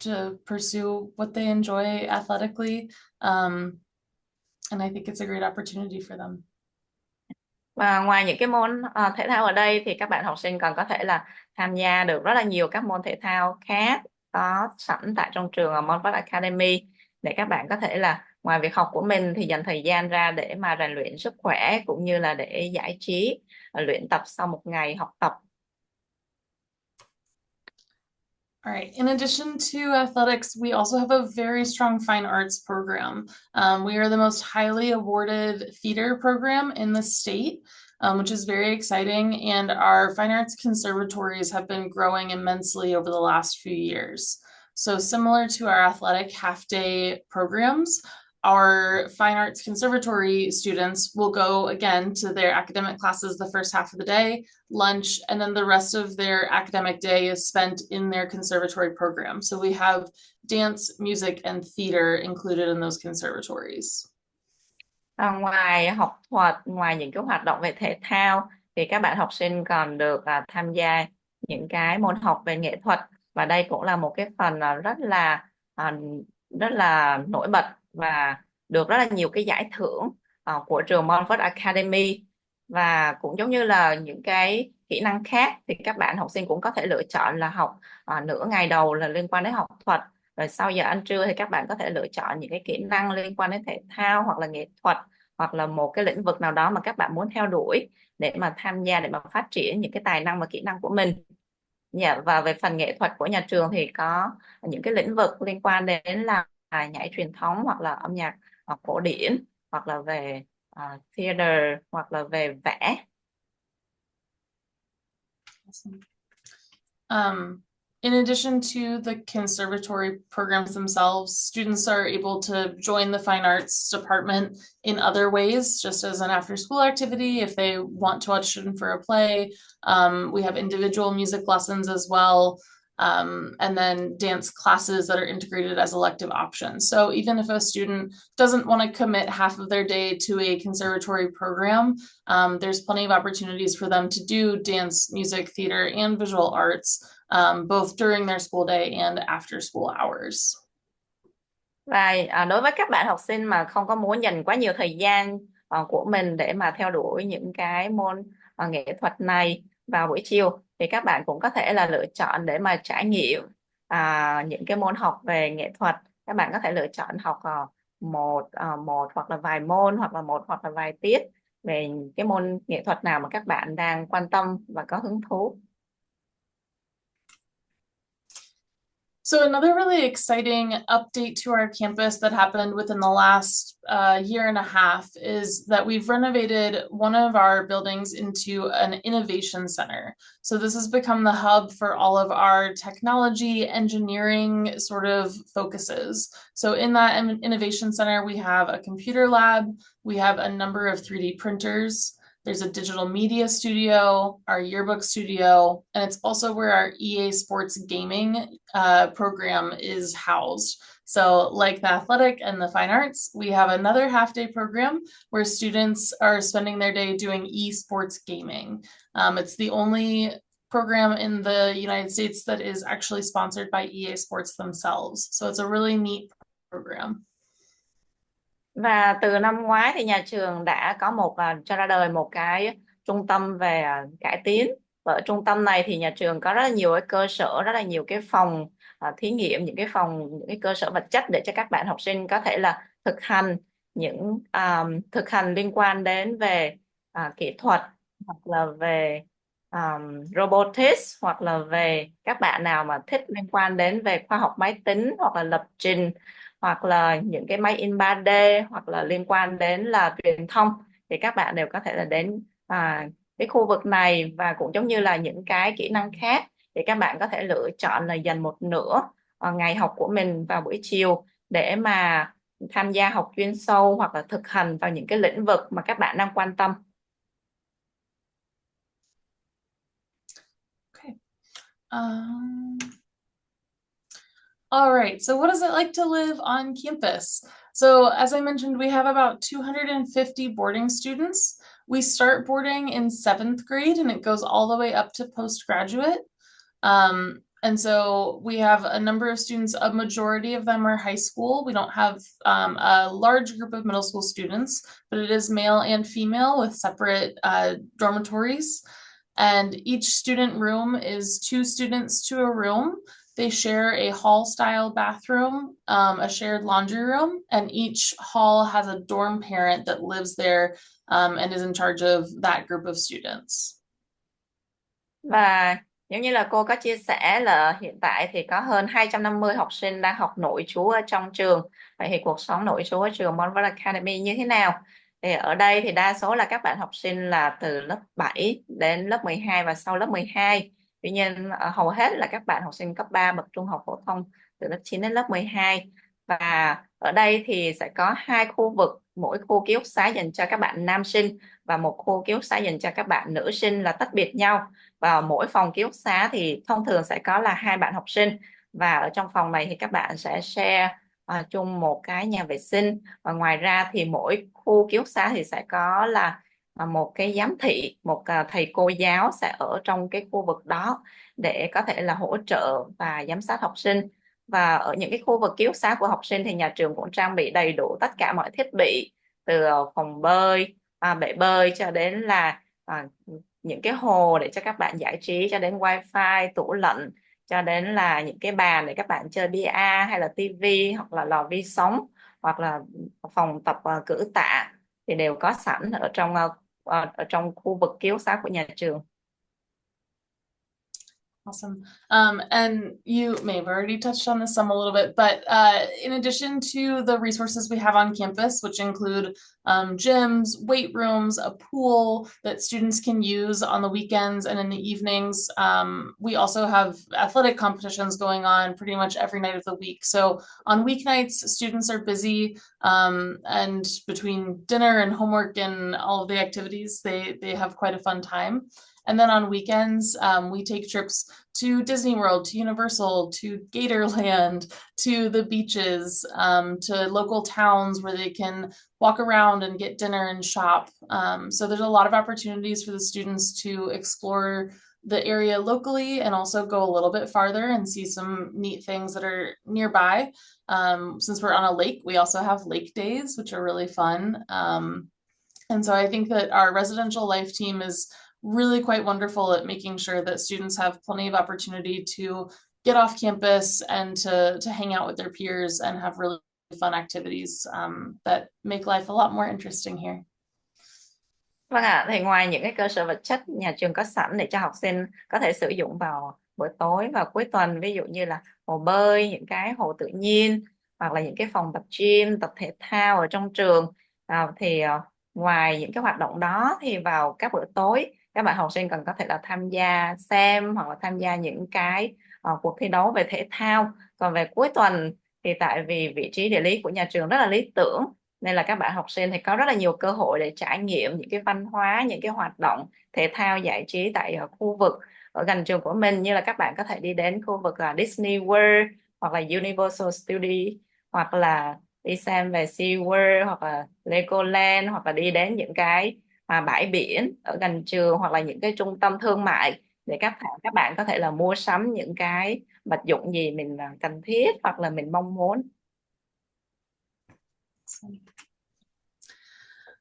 to pursue what they enjoy athletically. And I think it's a great opportunity for them. Và ngoài những cái môn thể thao ở đây thì các bạn học sinh còn có thể là tham gia được rất là nhiều các môn thể thao khác có sẵn tại trong trường Montverde Academy, để các bạn có thể là ngoài việc học của mình thì dành thời gian ra để mà rèn luyện sức khỏe cũng như là để giải trí, luyện tập sau một ngày học tập. All right. In addition to athletics, we also have a very strong fine arts program. We are the most highly awarded theater program in the state, which is very exciting. And our fine arts conservatories have been growing immensely over the last few years. So similar to our athletic half-day programs, our fine arts conservatory students will go again to their academic classes the first half of the day, lunch, and then the rest of their academic day is spent in their conservatory program. So we have dance, music, and theater included in those conservatories. Ngoài học thuật, ngoài những cái hoạt động về thể thao thì các bạn học sinh còn được tham gia những cái môn học về nghệ thuật, và đây cũng là một cái phần à, rất là nổi bật và được rất là nhiều cái giải thưởng của trường Montverde Academy. Và cũng giống như là những cái kỹ năng khác thì các bạn học sinh cũng có thể lựa chọn là học nửa ngày đầu là liên quan đến học thuật, rồi sau giờ ăn trưa thì các bạn có thể lựa chọn những cái kỹ năng liên quan đến thể thao hoặc là nghệ thuật, hoặc là một cái lĩnh vực nào đó mà các bạn muốn theo đuổi để mà tham gia, để mà phát triển những cái tài năng và kỹ năng của mình. Dạ, và về phần nghệ thuật của nhà trường thì có những cái lĩnh vực liên quan đến là nhảy truyền thống hoặc là âm nhạc cổ điển, hoặc là về theater, hoặc là về vẽ. In addition to the conservatory programs themselves, students are able to join the fine arts department in other ways, just as an after school activity if they want to audition for a play. We have individual music lessons as well. And then dance classes that are integrated as elective options. So even if a student doesn't want to commit half of their day to a conservatory program, there's plenty of opportunities for them to do dance, music, theater, and visual arts, both during their school day and after school hours. Và đối với các bạn học sinh mà không có muốn dành quá nhiều thời gian của mình để mà theo đuổi những cái môn nghệ thuật này vào buổi chiều, thì các bạn cũng có thể là lựa chọn để mà trải nghiệm những cái môn học về nghệ thuật. Các bạn có thể lựa chọn học một hoặc là vài môn, hoặc là một hoặc là vài tiết về cái môn nghệ thuật nào mà các bạn đang quan tâm và có hứng thú. So another really exciting update to our campus that happened within the last year and a half is that we've renovated one of our buildings into an innovation center. So this has become the hub for all of our technology, engineering sort of focuses. So in that innovation center, we have a computer lab, we have a number of 3D printers, there's a digital media studio, our yearbook studio, and it's also where our EA Sports gaming program is housed. So like the athletic and the fine arts, we have another half-day program where students are spending their day doing esports gaming. It's the only program in the United States that is actually sponsored by EA Sports themselves. So it's a really neat program. Và từ năm ngoái thì nhà trường đã có cho ra đời một cái trung tâm về cải tiến. Và ở trung tâm này thì nhà trường có rất là nhiều cái cơ sở, rất là nhiều cái phòng thí nghiệm, những cái cơ sở vật chất để cho các bạn học sinh có thể là thực hành liên quan đến về kỹ thuật, hoặc là về robotics, hoặc là về các bạn nào mà thích liên quan đến về khoa học máy tính hoặc là lập trình, hoặc là những cái máy in 3D, hoặc là liên quan đến là truyền thông, thì các bạn đều có thể là đến cái khu vực này. Và cũng giống như là những cái kỹ năng khác thì các bạn có thể lựa chọn là dành một nửa ngày học của mình vào buổi chiều để mà tham gia học chuyên sâu hoặc là thực hành vào những cái lĩnh vực mà các bạn đang quan tâm. Okay. All right, so what is it like to live on campus? So as I mentioned, we have about 250 boarding students. We start boarding in 7th grade and it goes all the way up to postgraduate. And so we have a number of students, a majority of them are high school. We don't have a large group of middle school students, but it is male and female with separate dormitories. And each student room is 2 students to a room. They share a hall style bathroom, a shared laundry room, and each hall has a dorm parent that lives there and is in charge of that group of students. Và giống như là cô có chia sẻ là hiện tại thì có hơn 250 học sinh đang học nội trú ở trong trường. Vậy thì cuộc sống nội trú ở trường Montverde Academy như thế nào? Thì ở đây thì đa số là các bạn học sinh là từ lớp 7 đến lớp 12 và sau lớp 12. Tuy nhiên hầu hết là các bạn học sinh cấp 3 bậc trung học phổ thông từ lớp 9 đến lớp 12. Và ở đây thì sẽ có 2 khu vực, mỗi khu ký túc xá dành cho các bạn nam sinh và một khu ký túc xá dành cho các bạn nữ sinh là tách biệt nhau. Và mỗi phòng ký túc xá thì thông thường sẽ có là 2 bạn học sinh, và ở trong phòng này thì các bạn sẽ share chung một cái nhà vệ sinh. Và ngoài ra thì mỗi khu ký túc xá thì sẽ có là một cái giám thị, một thầy cô giáo sẽ ở trong cái khu vực đó để có thể là hỗ trợ và giám sát học sinh. Và ở những cái khu vực ký túc xá của học sinh thì nhà trường cũng trang bị đầy đủ tất cả mọi thiết bị, từ phòng bơi, bể bơi cho đến là những cái hồ để cho các bạn giải trí, cho đến wifi, tủ lạnh, cho đến là những cái bàn để các bạn chơi bia hay là tivi hoặc là lò vi sóng, hoặc là phòng tập cử tạ thì đều có sẵn ở trong khu vực ký túc xá của nhà trường. Awesome. And you may have already touched on this some a little bit, but in addition to the resources we have on campus, which include gyms, weight rooms, a pool that students can use on the weekends and in the evenings, we also have athletic competitions going on pretty much every night of the week. So on weeknights, students are busy, and between dinner and homework and all of the activities, they have quite a fun time. And then on weekends, we take trips to Disney World, to Universal, to Gatorland, to the beaches, to local towns where they can walk around and get dinner and shop. So there's a lot of opportunities for the students to explore the area locally and also go a little bit farther and see some neat things that are nearby. Since we're on a lake, we also have lake days, which are really fun. And so I think that our residential life team is really quite wonderful at making sure that students have plenty of opportunity to get off campus and to hang out with their peers and have really fun activities that make life a lot more interesting here. Vâng ạ, thì ngoài những cái cơ sở vật chất nhà trường có sẵn để cho học sinh có thể sử dụng vào buổi tối và cuối tuần, ví dụ như là hồ bơi, những cái hồ tự nhiên, hoặc là những cái phòng tập gym, tập thể thao ở trong trường, thì ngoài những cái hoạt động đó thì vào các bữa tối các bạn học sinh còn có thể là tham gia xem hoặc là tham gia những cái cuộc thi đấu về thể thao. Còn về cuối tuần thì tại vì vị trí địa lý của nhà trường rất là lý tưởng, nên là các bạn học sinh thì có rất là nhiều cơ hội để trải nghiệm những cái văn hóa, những cái hoạt động thể thao giải trí tại khu vực ở gần trường của mình, như là các bạn có thể đi đến khu vực Disney World hoặc là Universal Studios, hoặc là đi xem về Sea World hoặc là Legoland, hoặc là đi đến những cái bãi biển ở gần trường, hoặc là những cái trung tâm thương mại để các bạn có thể là mua sắm những cái vật dụng gì mình cần thiết hoặc là mình mong muốn.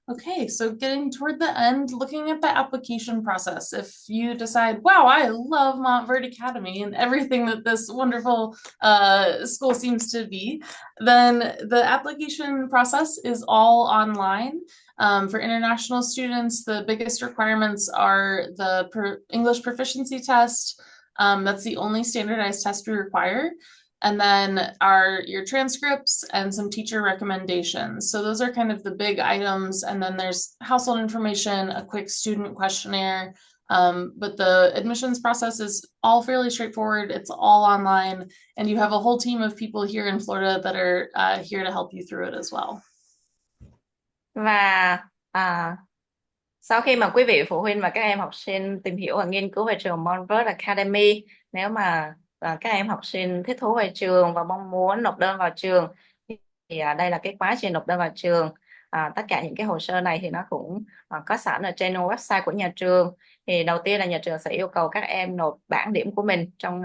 Okay, so getting toward the end, looking at the application process. If you decide, wow, I love Montverde Academy and everything that this wonderful school seems to be, then the application process is all online. For international students, the biggest requirements are the English proficiency test. That's the only standardized test we require. And then your transcripts and some teacher recommendations. So those are kind of the big items. And then there's household information, a quick student questionnaire, But the admissions process is all fairly straightforward. It's all online, and you have a whole team of people here in Florida that are here to help you through it as well. Và sau khi mà quý vị phụ huynh và các em học sinh tìm hiểu và nghiên cứu về trường Montverde Academy, nếu mà các em học sinh thích thú về trường và mong muốn nộp đơn vào trường thì đây là cái quá trình nộp đơn vào trường. Tất cả những cái hồ sơ này thì nó cũng có sẵn ở trên website của nhà trường. Thì đầu tiên là nhà trường sẽ yêu cầu các em nộp bảng điểm của mình trong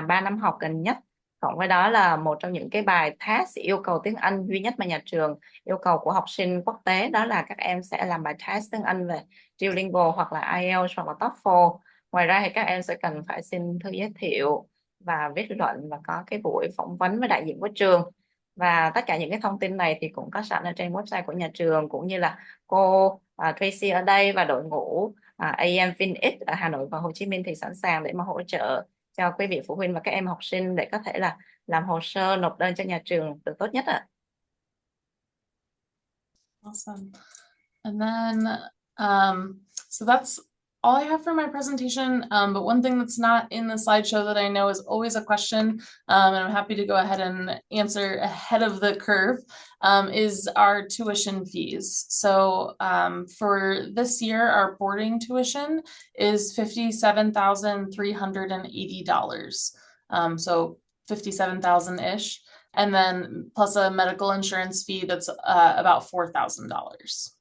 3 năm học gần nhất. Cộng với đó là một trong những cái bài test yêu cầu tiếng Anh duy nhất mà nhà trường yêu cầu của học sinh quốc tế, đó là các em sẽ làm bài test tiếng Anh về Duolingo hoặc là IELTS hoặc là TOEFL. Ngoài ra thì các em sẽ cần phải xin thư giới thiệu và viết luận và có cái buổi phỏng vấn với đại diện của trường. Và tất cả những cái thông tin này thì cũng có sẵn ở trên website của nhà trường, cũng như là cô Tracy ở đây và đội ngũ AMVNX ở Hà Nội và Hồ Chí Minh thì sẵn sàng để mà hỗ trợ cho quý vị phụ huynh và các em học sinh để có thể là làm hồ sơ nộp đơn cho nhà trường được tốt nhất ạ. Awesome. And then, so that's all I have for my presentation. But one thing that's not in the slideshow that I know is always a question, and I'm happy to go ahead and answer ahead of the curve, is our tuition fees. So for this year, our boarding tuition is $57,380. So 57,000-ish. And then plus a medical insurance fee that's about $4,000.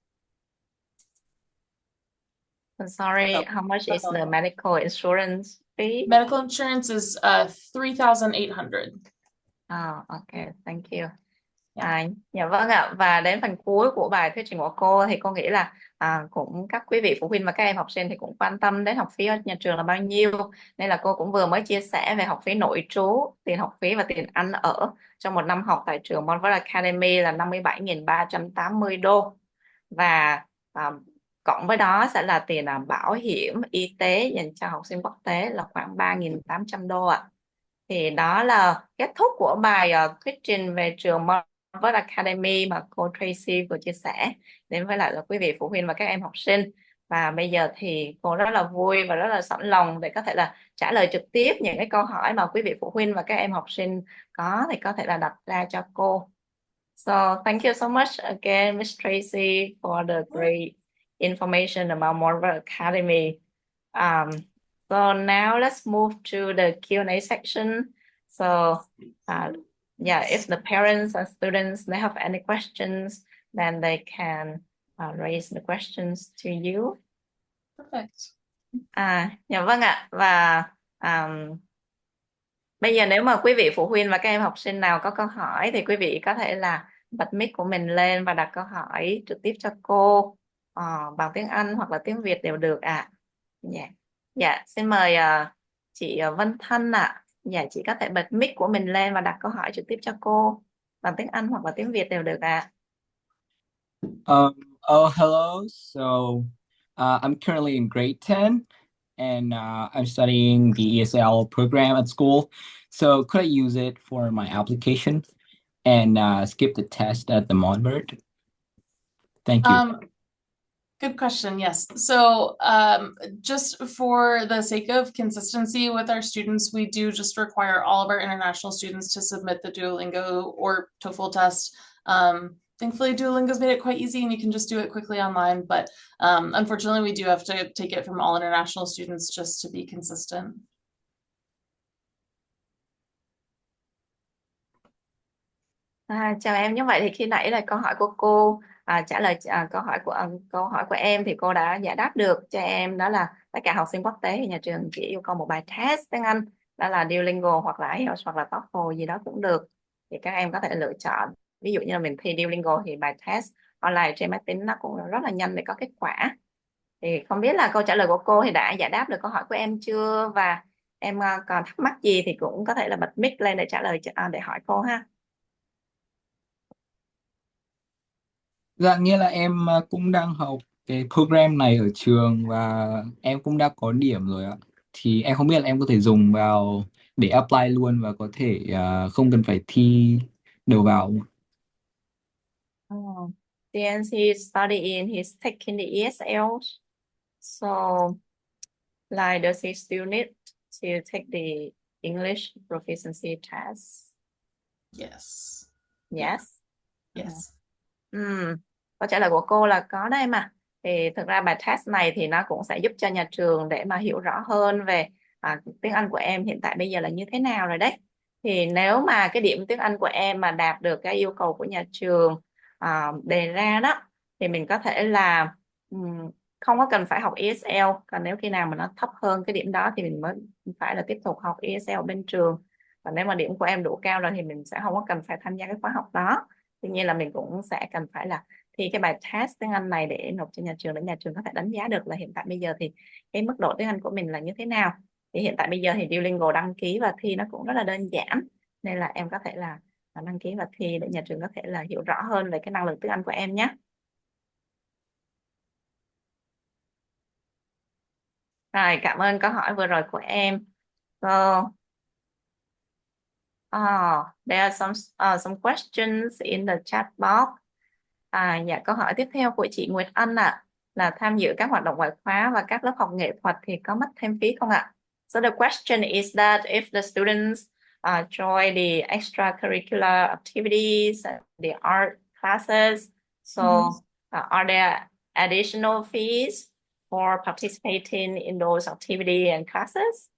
I'm sorry, how much is the medical insurance fee? Medical insurance is $3,800. Okay, thank you. Dạ vâng ạ. Và đến phần cuối của bài thuyết trình của cô thì cô nghĩ là cũng các quý vị phụ huynh và các em học sinh thì cũng quan tâm đến học phí ở nhà trường là bao nhiêu, nên là cô cũng vừa mới chia sẻ về học phí nội trú, tiền học phí và tiền ăn ở trong một năm học tại trường Montverde Academy là 57.380 đô, và cộng với đó sẽ là tiền bảo hiểm y tế dành cho học sinh quốc tế là khoảng 3.800 đô ạ. Thì đó là kết thúc của bài thuyết trình về trường Montverde Academy mà cô Tracy vừa chia sẻ đến với lại là quý vị phụ huynh và các em học sinh. Và bây giờ thì cô rất là vui và rất là sẵn lòng để có thể là trả lời trực tiếp những cái câu hỏi mà quý vị phụ huynh và các em học sinh có thể là đặt ra cho cô. So thank you so much again, Miss Tracy, for the great information about Montverde Academy. So now let's move to the Q&A section. So if the parents and students they have any questions, then they can raise the questions to you. Perfect. Dạ vâng ạ. Và bây giờ nếu mà quý vị phụ huynh và các em học sinh nào có câu hỏi thì quý vị có thể là bật mic của mình lên và đặt câu hỏi trực tiếp cho cô bằng tiếng Anh hoặc là tiếng Việt đều được ạ. Dạ, xin mời chị Vân Thanh ạ. Dạ, chị có thể bật mic của mình lên và đặt câu hỏi trực tiếp cho cô bằng tiếng Anh hoặc là tiếng Việt đều được ạ. Hello. So I'm currently in grade 10 and I'm studying the ESL program at school. So could I use it for my application and skip the test at the Montverde? Thank you. Good question. Yes. So just for the sake of consistency with our students, we do just require all of our international students to submit the Duolingo or TOEFL test. Thankfully, Duolingo's made it quite easy and you can just do it quickly online. But unfortunately, we do have to take it from all international students just to be consistent. Chào em, như vậy thì khi nãy là câu hỏi của cô trả lời câu hỏi của em thì cô đã giải đáp được cho em, đó là tất cả học sinh quốc tế thì nhà trường chỉ yêu cầu một bài test tiếng Anh, đó là Duolingo hoặc là IELTS hoặc là TOEFL gì đó cũng được, thì các em có thể lựa chọn. Ví dụ như là mình thi Duolingo thì bài test online trên máy tính nó cũng rất là nhanh để có kết quả. Thì không biết là câu trả lời của cô thì đã giải đáp được câu hỏi của em chưa, và em còn thắc mắc gì thì cũng có thể là bật mic lên để trả lời để hỏi cô ha. Dạ, nghĩa là em cũng đang học cái program này ở trường và em cũng đã có điểm rồi ạ. Thì em không biết là em có thể dùng vào để apply luôn và có thể không cần phải thi đầu vào. Since he's studying, he's taking the ESL. So Like, does he still need to take the English proficiency test? Yes. Yes. Yes. Câu trả lời của cô là có đây mà. Thì thực ra bài test này thì nó cũng sẽ giúp cho nhà trường để mà hiểu rõ hơn về tiếng Anh của em hiện tại bây giờ là như thế nào rồi đấy. Thì nếu mà cái điểm tiếng Anh của em mà đạt được cái yêu cầu của nhà trường đề ra đó, thì mình có thể là không có cần phải học ESL. Còn nếu khi nào mà nó thấp hơn cái điểm đó thì mình mới phải là tiếp tục học ESL bên trường. Và nếu mà điểm của em đủ cao rồi thì mình sẽ không có cần phải tham gia cái khóa học đó. Tuy nhiên là mình cũng sẽ cần phải là thi cái bài test tiếng Anh này để nộp cho nhà trường, để nhà trường có thể đánh giá được là hiện tại bây giờ thì cái mức độ tiếng Anh của mình là như thế nào. Thì hiện tại bây giờ thì Duolingo đăng ký và thi nó cũng rất là đơn giản, nên là em có thể là đăng ký và thi để nhà trường có thể là hiểu rõ hơn về cái năng lực tiếng Anh của em nhé. Rồi, cảm ơn câu hỏi vừa rồi của em. So, there are some questions in the chat box. Dạ, câu hỏi tiếp theo của chị Nguyệt Anh là tham dự các hoạt động ngoại khóa và các lớp học nghệ thuật thì có mất thêm phí không ạ? So the question is that if the students join the extracurricular activities, the art classes, so are there additional fees for participating in those activities and classes?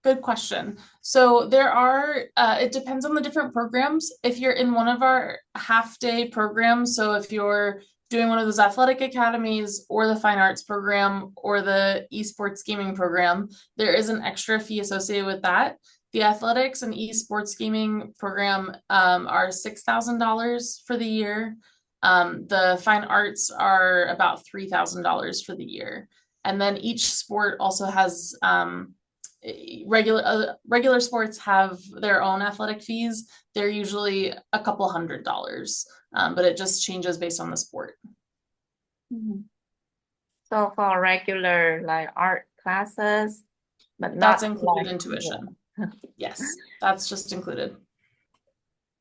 Good question. So there are, it depends on the different programs. If you're in one of our half-day programs, so if you're doing one of those athletic academies or the fine arts program or the esports gaming program, there is an extra fee associated with that. The athletics and esports gaming program are $6,000 for the year. The fine arts are about $3,000 for the year. And then each sport also has regular sports have their own athletic fees. They're usually a couple $100s, but it just changes based on the sport. So for regular like art classes, but that's not included like, in tuition. Yes, that's just included.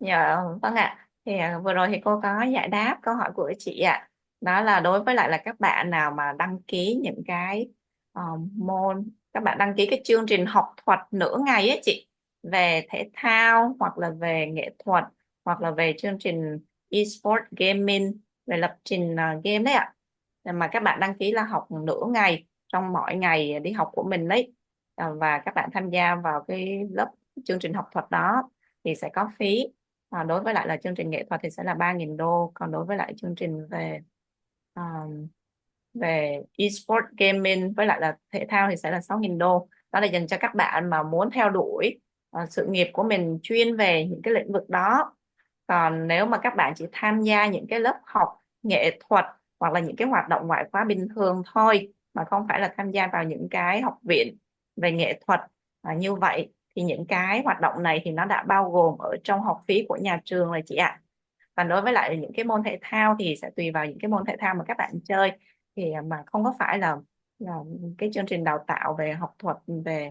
Dạ, vâng ạ. Thì vừa rồi thì cô có giải đáp câu hỏi của chị ạ. Đó là đối với lại là các bạn nào mà đăng ký những cái môn, các bạn đăng ký cái chương trình học thuật nửa ngày ấy chị, về thể thao hoặc là về nghệ thuật hoặc là về chương trình eSport gaming, về lập trình game đấy ạ. Mà các bạn đăng ký là học nửa ngày trong mọi ngày đi học của mình đấy. Và các bạn tham gia vào cái lớp chương trình học thuật đó thì sẽ có phí. Đối với lại là chương trình nghệ thuật thì sẽ là 3.000 đô, còn đối với lại chương trình về eSport gaming với lại là thể thao thì sẽ là 6.000 đô. Đó là dành cho các bạn mà muốn theo đuổi sự nghiệp của mình chuyên về những cái lĩnh vực đó. Còn nếu mà các bạn chỉ tham gia những cái lớp học nghệ thuật hoặc là những cái hoạt động ngoại khóa bình thường thôi, mà không phải là tham gia vào những cái học viện về nghệ thuật như vậy, thì những cái hoạt động này thì nó đã bao gồm ở trong học phí của nhà trường rồi chị ạ. Còn đối với lại những cái môn thể thao thì sẽ tùy vào những cái môn thể thao mà các bạn chơi, thì mà không có phải là cái chương trình đào tạo về học thuật về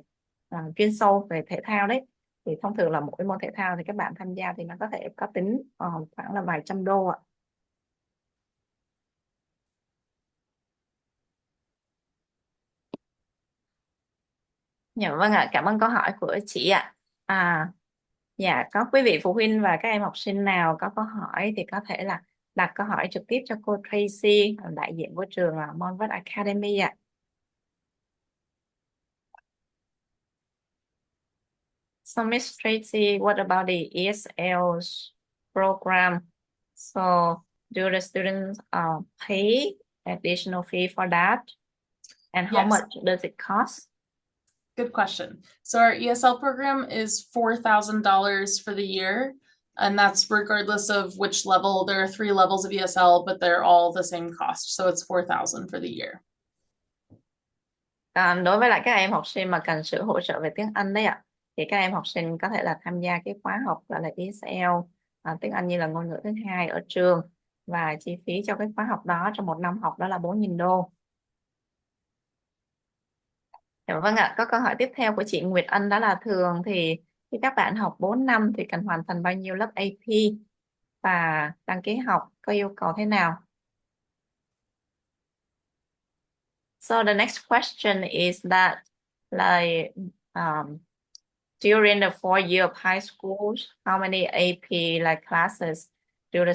chuyên sâu về thể thao đấy, thì thông thường là mỗi môn thể thao thì các bạn tham gia thì nó có thể có tính khoảng là vài trăm đô ạ. Dạ vâng ạ, cảm ơn câu hỏi của chị ạ. Dạ, có quý vị phụ huynh và các em học sinh nào có câu hỏi thì có thể là đặt câu hỏi trực tiếp cho cô Tracy, đại diện của trường Montverde Academy ạ. So Miss Tracy, what about the ESL's program? So do the students pay additional fee for that? And how Yes. much does it cost? Good question. So our ESL program is $4,000 for the year, and that's regardless of which level. There are 3 levels of ESL, but they're all the same cost. So it's $4,000 for the year. Đối với lại các em học sinh mà cần sự hỗ trợ về tiếng Anh đấy ạ, thì các em học sinh có thể là tham gia cái khóa học gọi là ESL, tiếng Anh như là ngôn ngữ thứ hai ở trường, và chi phí cho cái khóa học đó trong một năm học đó là 4.000 đô. Vâng ạ, có câu hỏi tiếp theo của chị Nguyệt Anh, đó là thường thì khi các bạn học 4 năm thì cần hoàn thành bao nhiêu lớp AP và đăng ký học có yêu cầu thế nào? So the next question is that, like, during the 4 year of high school, how many AP like classes do the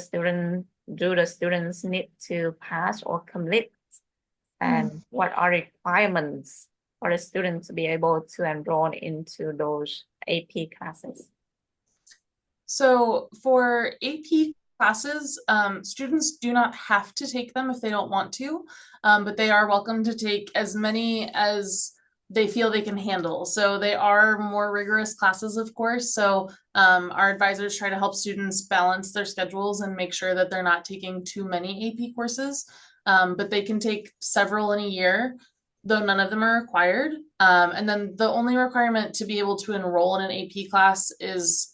students need to pass or complete? And what are requirements for the students to be able to enroll into those AP classes? So for AP classes, students do not have to take them if they don't want to, but they are welcome to take as many as they feel they can handle. So they are more rigorous classes, of course. So our advisors try to help students balance their schedules and make sure that they're not taking too many AP courses, but they can take several in a year, though none of them are required. And then the only requirement to be able to enroll in an AP class is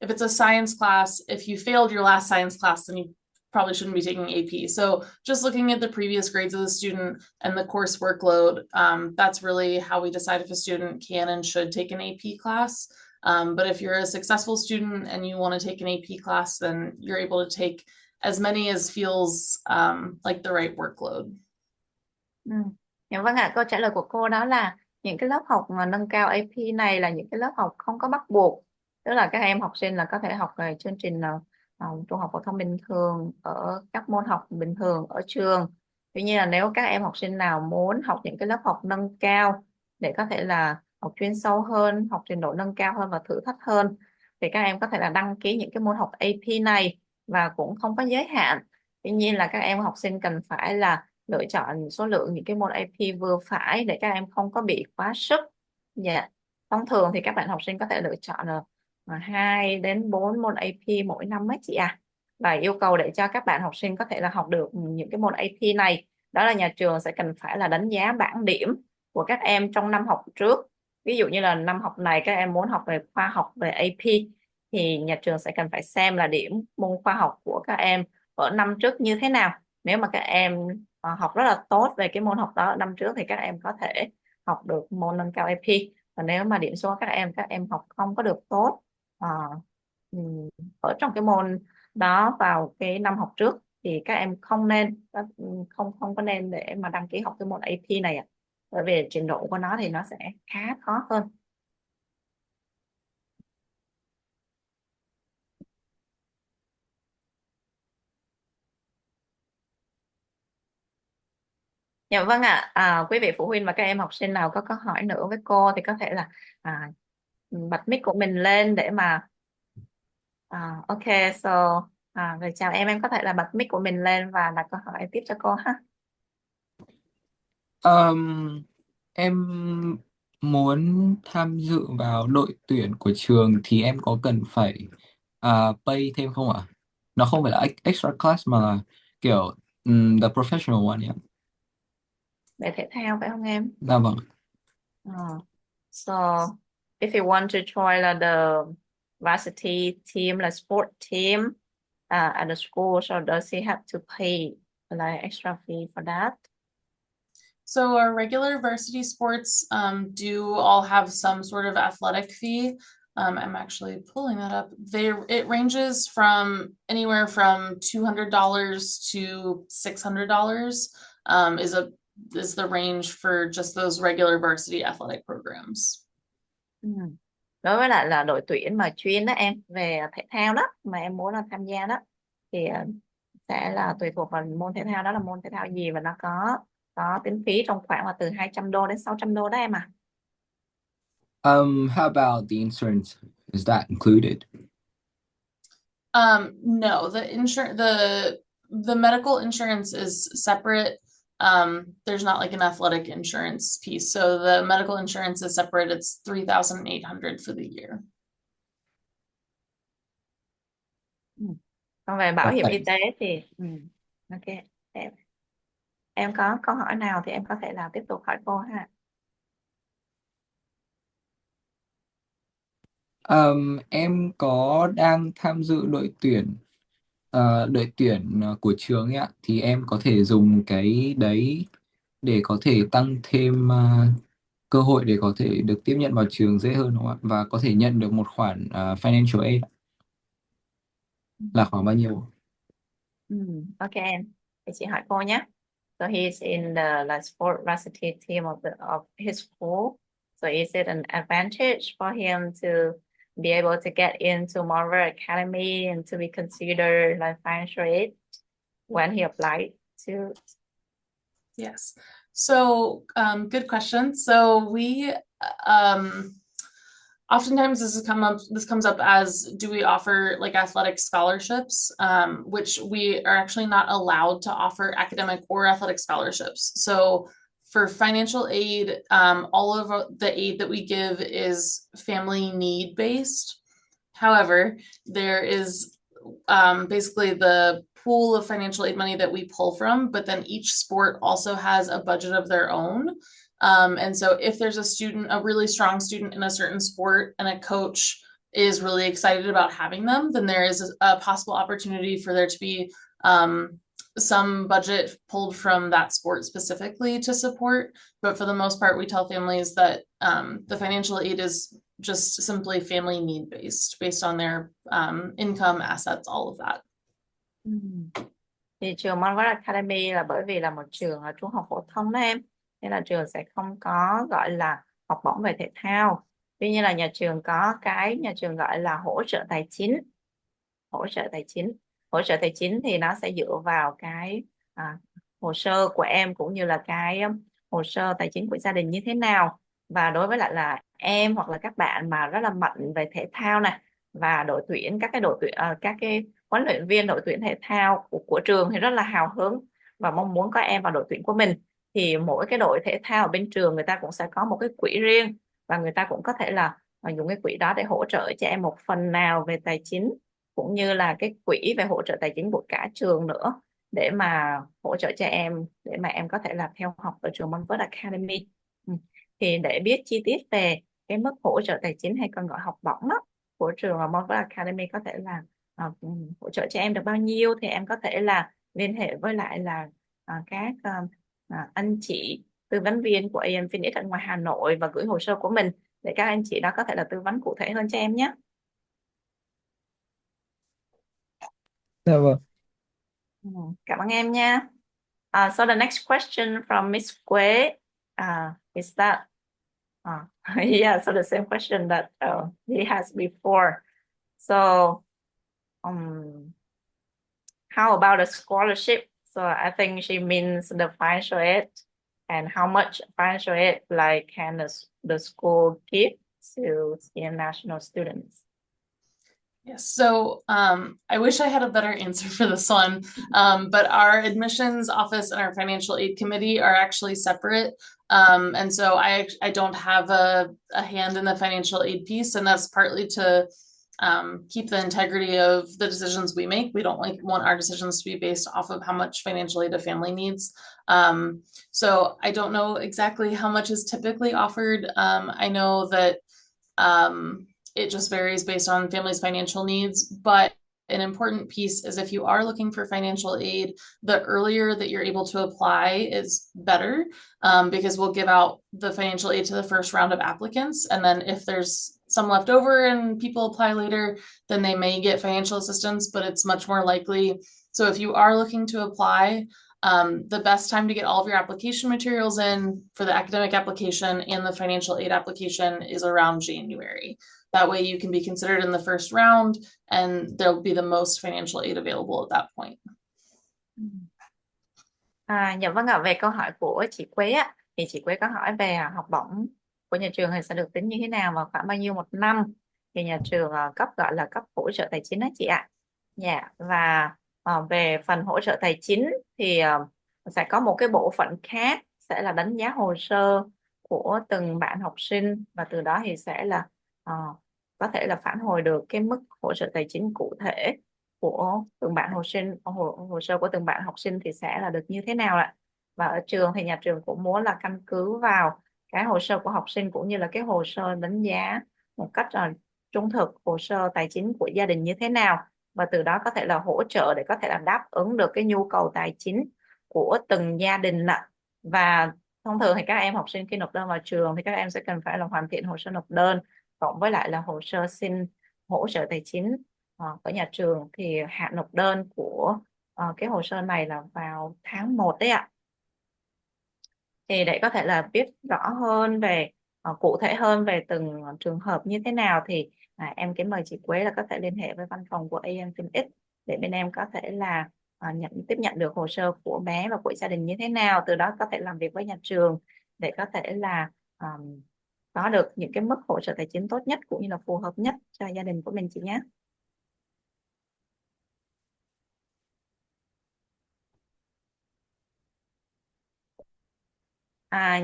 if it's a science class, if you failed your last science class, then you probably shouldn't be taking AP. So just looking at the previous grades of the student and the course workload, that's really how we decide if a student can and should take an AP class. But if you're a successful student and you want to take an AP class, then you're able to take as many as feels like the right workload. Dạ vâng ạ, câu trả lời của cô đó là những cái lớp học mà nâng cao AP này là những cái lớp học không có bắt buộc, tức là các em học sinh là có thể học về chương trình trung học phổ thông bình thường ở các môn học bình thường ở trường. Tuy nhiên là nếu các em học sinh nào muốn học những cái lớp học nâng cao để có thể là học chuyên sâu hơn, học trình độ nâng cao hơn và thử thách hơn, thì các em có thể là đăng ký những cái môn học AP này và cũng không có giới hạn. Tuy nhiên là các em học sinh cần phải là lựa chọn số lượng những cái môn AP vừa phải để các em không có bị quá sức. Dạ. Thông thường thì các bạn học sinh có thể lựa chọn là 2 đến 4 môn AP mỗi năm ấy chị à. Và yêu cầu để cho các bạn học sinh có thể là học được những cái môn AP này, đó là nhà trường sẽ cần phải là đánh giá bảng điểm của các em trong năm học trước. Ví dụ như là năm học này các em muốn học về khoa học về AP thì nhà trường sẽ cần phải xem là điểm môn khoa học của các em ở năm trước như thế nào. Nếu mà các em học rất là tốt về cái môn học đó năm trước thì các em có thể học được môn nâng cao AP. Và nếu mà điểm số các em học không có được tốt ở trong cái môn đó vào cái năm học trước thì các em không có nên để mà đăng ký học cái môn AP này ạ. Bởi vì trình độ của nó thì nó sẽ khá khó hơn. Dạ vâng ạ. Quý vị phụ huynh và các em học sinh nào có câu hỏi nữa với cô thì có thể là bật mic của mình lên để mà ok, rồi chào em có thể là bật mic của mình lên và đặt câu hỏi tiếp cho cô ha. Em muốn tham dự vào đội tuyển của trường thì em có cần phải pay thêm không ạ? Nó không phải là extra class mà là kiểu the professional one nhé. Về thể thao phải không em? Dạ vâng. So if you want to join the varsity team, like sport team at the school, so does he have to pay like extra fee for that? So our regular varsity sports do all have some sort of athletic fee. I'm actually pulling that up. It ranges from anywhere from $200 to $600 is the range for just those regular varsity athletic programs. Đối với lại là đội tuyển mà chuyên đó em về thể thao đó mà em muốn là tham gia đó thì sẽ là tùy thuộc vào môn thể thao đó là môn thể thao gì và nó có tính phí trong khoảng là từ $200 đến $600 đó em à. How about the insurance? Is that included? No, the medical insurance is separate. There's not like an athletic insurance piece. So the medical insurance is separate. It's $3,800 for the year. Còn về bảo hiểm y tế thì ok. Em có câu hỏi nào thì em có thể là tiếp tục hỏi cô ha. Em có đang tham dự đội tuyển của trường ấy ạ, thì em có thể dùng cái đấy để có thể tăng thêm cơ hội để có thể được tiếp nhận vào trường dễ hơn đúng không ạ? Và có thể nhận được một khoản financial aid là khoảng bao nhiêu? Ok em, thì chị hỏi cô nhé. So he's in the sport varsity team of his school. So is it an advantage for him to be able to get into Montverde Academy and to be considered like financial aid when he applied to? Yes. So good question. So we oftentimes this comes up as, do we offer like athletic scholarships, which we are actually not allowed to offer academic or athletic scholarships. So for financial aid, all of the aid that we give is family need based. However, there is basically the pool of financial aid money that we pull from, but then each sport also has a budget of their own. And so if there's a really strong student in a certain sport and a coach is really excited about having them, then there is a possible opportunity for there to be some budget pulled from that sport specifically to support. But for the most part, we tell families that the financial aid is just simply family need based on their income, assets, all of that. Thì trường Montverde Academy là bởi vì là một trường trung học phổ thông đó em, nên là trường sẽ không có gọi là học bổng về thể thao. Tuy nhiên là nhà trường có cái nhà trường gọi là hỗ trợ tài chính. Hỗ trợ tài chính thì nó sẽ dựa vào cái hồ sơ của em cũng như là cái hồ sơ tài chính của gia đình như thế nào. Và đối với lại là em hoặc là các bạn mà rất là mạnh về thể thao này và đội tuyển, các cái huấn luyện viên đội tuyển thể thao của trường thì rất là hào hứng và mong muốn có em vào đội tuyển của mình, thì mỗi cái đội thể thao ở bên trường người ta cũng sẽ có một cái quỹ riêng và người ta cũng có thể là dùng cái quỹ đó để hỗ trợ cho em một phần nào về tài chính, cũng như là cái quỹ về hỗ trợ tài chính của cả trường nữa, để mà hỗ trợ cho em để mà em có thể là theo học ở trường Montverde Academy. Thì để biết chi tiết về cái mức hỗ trợ tài chính hay còn gọi học bổng đó, của trường Montverde Academy có thể là hỗ trợ cho em được bao nhiêu, thì em có thể là liên hệ với lại là các anh chị tư vấn viên của AMVNX ở ngoài Hà Nội và gửi hồ sơ của mình để các anh chị đó có thể là tư vấn cụ thể hơn cho em nhé. Dạ vâng. Cảm ơn em nha. So the next question from Miss Quế is that yeah, so the same question that he has before. So how about the scholarship? So I think she means the financial aid, and how much financial aid like can the school give to international students? Yes, so I wish I had a better answer for this one, but our admissions office and our financial aid committee are actually separate. And so I don't have a hand in the financial aid piece, and that's partly to keep the integrity of the decisions we make. We don't want our decisions to be based off of how much financial aid a family needs. So I don't know exactly how much is typically offered. I know that it just varies based on families' financial needs, but an important piece is if you are looking for financial aid, the earlier that you're able to apply is better, because we'll give out the financial aid to the first round of applicants. And then if there's some left over and people apply later, then they may get financial assistance, but it's much more likely. So if you are looking to apply, the best time to get all of your application materials in for the academic application and the financial aid application is around January. That way you can be considered in the first round and there'll be the most financial aid available at that point. Dạ vâng ạ, về câu hỏi của chị Quế á, thì chị Quế có hỏi về học bổng của nhà trường thì sẽ được tính như thế nào và khoảng bao nhiêu một năm, thì nhà trường cấp gọi là cấp hỗ trợ tài chính đó chị ạ. Dạ, và về phần hỗ trợ tài chính thì sẽ có một cái bộ phận khác sẽ là đánh giá hồ sơ của từng bạn học sinh, và từ đó thì sẽ là có thể là phản hồi được cái mức hỗ trợ tài chính cụ thể của từng bạn học sinh, hồ sơ của từng bạn học sinh thì sẽ là được như thế nào ạ. Và ở trường thì nhà trường cũng muốn là căn cứ vào cái hồ sơ của học sinh cũng như là cái hồ sơ đánh giá một cách trung thực hồ sơ tài chính của gia đình như thế nào, và từ đó có thể là hỗ trợ để có thể là đáp ứng được cái nhu cầu tài chính của từng gia đình ạ. Và thông thường thì các em học sinh khi nộp đơn vào trường thì các em sẽ cần phải là hoàn thiện hồ sơ nộp đơn cộng với lại là hồ sơ xin hỗ trợ tài chính ở nhà trường, thì hạn nộp đơn của cái hồ sơ này là vào tháng 1 đấy ạ. Thì để có thể là biết rõ hơn về cụ thể hơn về từng trường hợp như thế nào thì em kính mời chị Quế là có thể liên hệ với văn phòng của AMVNX để bên em có thể là tiếp nhận được hồ sơ của bé và của gia đình như thế nào, từ đó có thể làm việc với nhà trường để có thể là có được những cái mức hỗ trợ tài chính tốt nhất cũng như là phù hợp nhất cho gia đình của mình chị nhé.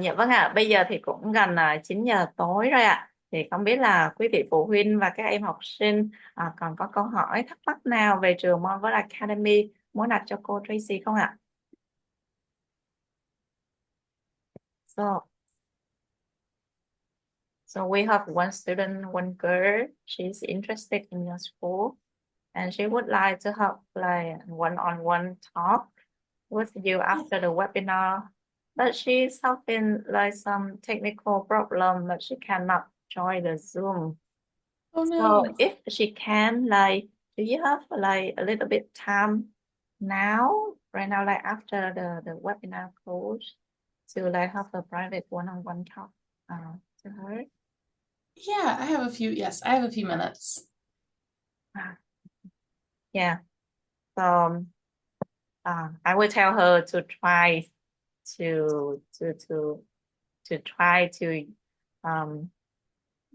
Dạ vâng ạ, bây giờ thì cũng gần 9 giờ tối rồi ạ. Thì không biết là quý vị phụ huynh và các em học sinh còn có câu hỏi thắc mắc nào về trường Montverde Academy muốn đặt cho cô Tracy không ạ? So we have one student, one girl. She's interested in your school and she would like to have like one-on-one talk with you after the webinar. But she's having like some technical problem that she cannot join the Zoom. Oh So no. if she can, like, do you have like a little bit time now, right now, like after the webinar close, to like have a private one-on-one talk to her? Yeah, I have a few, yes, I have a few minutes. Yeah. So I will tell her to try to try to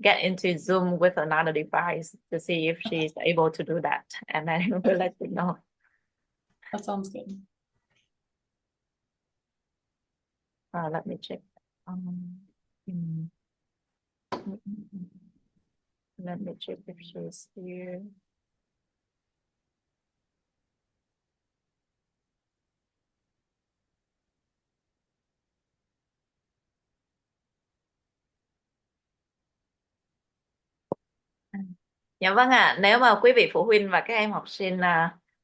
get into Zoom with another device to see if she's able to do that, and then we'll let you know. That sounds good. Let me check. Hmm. Let me check if she's here. Dạ vâng ạ, nếu mà quý vị phụ huynh và các em học sinh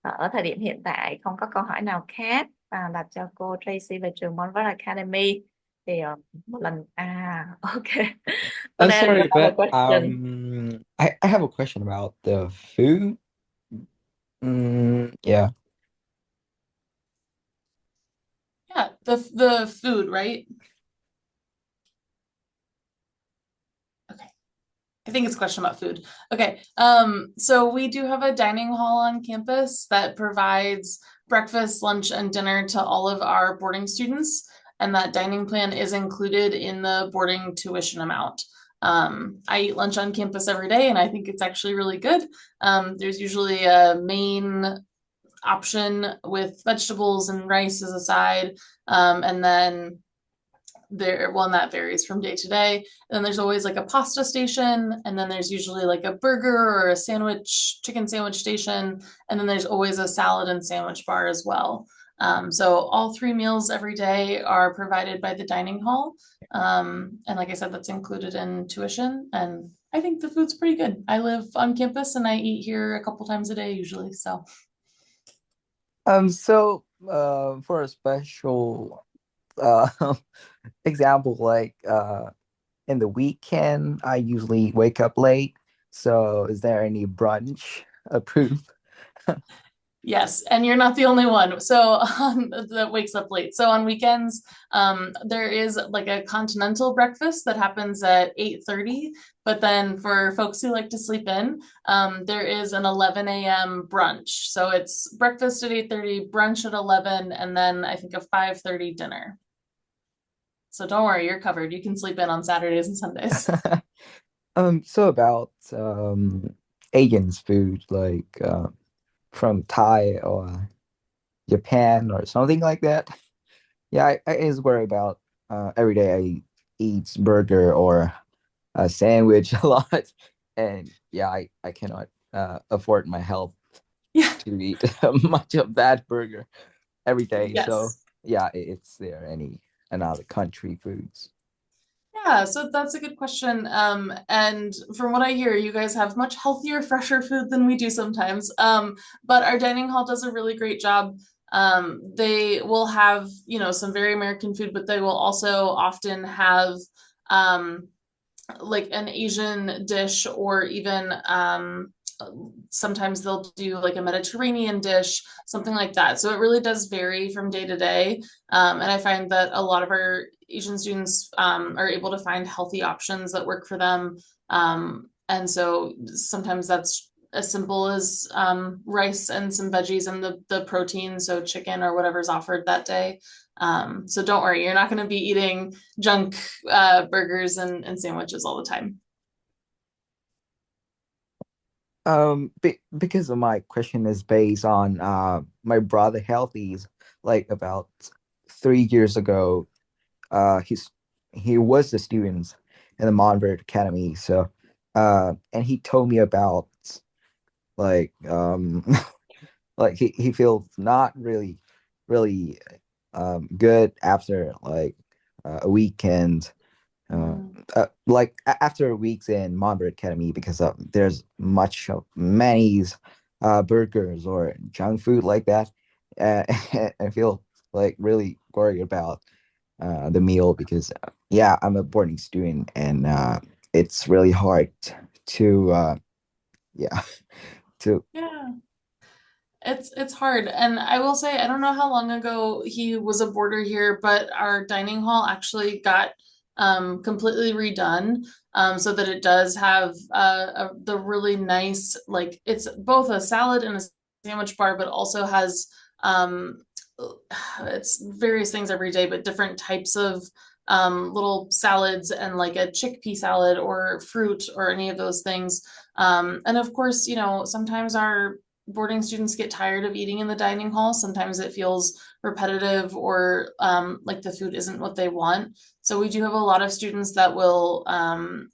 ở thời điểm hiện tại không có câu hỏi nào khác đặt cho cô Tracy về trường Montverde Academy thì một lần ok. So there's Sorry, another but question. I have a question about the food. Yeah. Yeah, the food, right? Okay. I think it's a question about food. Okay. So we do have a dining hall on campus that provides breakfast, lunch, and dinner to all of our boarding students. And that dining plan is included in the boarding tuition amount. I eat lunch on campus every day, and I think it's actually really good. There's usually a main option with vegetables and rice as a side. And then and that varies from day to day. And then there's always like a pasta station, and then there's usually like a burger or a chicken sandwich station, and then there's always a salad and sandwich bar as well. So all 3 meals every day are provided by the dining hall. And like I said, that's included in tuition. And I think the food's pretty good. I live on campus and I eat here a couple times a day usually. So For a special example, like in the weekend, I usually wake up late. So is there any brunch approved? yes, and you're not the only one. So that wakes up late. So on weekends, there is like a continental breakfast that happens at 8:30. But then for folks who like to sleep in, there is an 11 a.m. brunch. So it's breakfast at 8:30, brunch at 11, and then I think a 5:30 dinner. So don't worry, you're covered. You can sleep in on Saturdays and Sundays. So about Asian's food, like from Thai or Japan or something like that. Yeah, I is worry about every day I eat burger or a sandwich a lot, and yeah, I cannot afford my health Yeah. to eat much of that burger every day. Yes. So yeah, it's there any another country foods? Yeah, so that's a good question. And from what I hear, you guys have much healthier, fresher food than we do sometimes. But our dining hall does a really great job. They will have, some very American food, but they will also often have like an Asian dish or even sometimes they'll do like a Mediterranean dish, something like that. So it really does vary from day to day. And I find that a lot of our Asian students are able to find healthy options that work for them. And so sometimes that's as simple as rice and some veggies and the protein, so chicken or whatever's offered that day. So don't worry, you're not going to be eating junk burgers and sandwiches all the time. Because of my question is based on my brother Healthy's, like about 3 years ago, he was a student in the Montverde Academy. So and he told me about like like he feels not really good after like a weekend. Like after weeks in Montverde Academy, because there's many burgers or junk food like that. I feel like really worried about the meal because yeah, I'm a boarding student and it's really hard to yeah to Yeah. It's hard. And I will say, I don't know how long ago he was a boarder here, but our dining hall actually got completely redone, so that it does have the really nice, like it's both a salad and a sandwich bar, but also has it's various things every day, but different types of little salads and like a chickpea salad or fruit or any of those things. And of course, you know, sometimes our boarding students get tired of eating in the dining hall. Sometimes it feels repetitive or like the food isn't what they want. So we do have a lot of students that will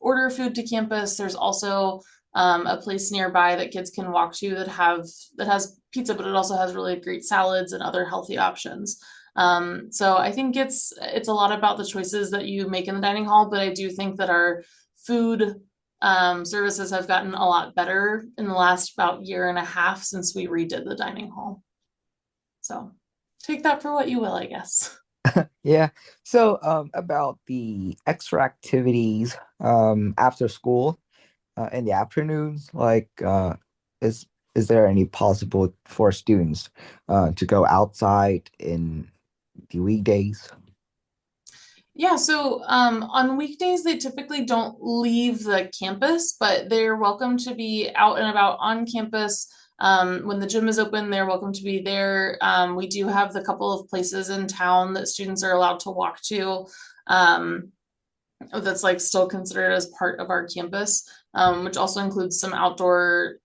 order food to campus. There's also a place nearby that kids can walk to that has pizza, but it also has really great salads and other healthy options. So I think it's a lot about the choices that you make in the dining hall, but I do think that our food services have gotten a lot better in the last about year and a half since we redid the dining hall. So take that for what you will, I guess. yeah. So about the extra activities after school in the afternoons, like is there any possible for students to go outside in the weekdays? Yeah, so on weekdays, they typically don't leave the campus, but they're welcome to be out and about on campus. When the gym is open, they're welcome to be there. We do have the couple of places in town that students are allowed to walk to. That's like still considered as part of our campus, which also includes some outdoor,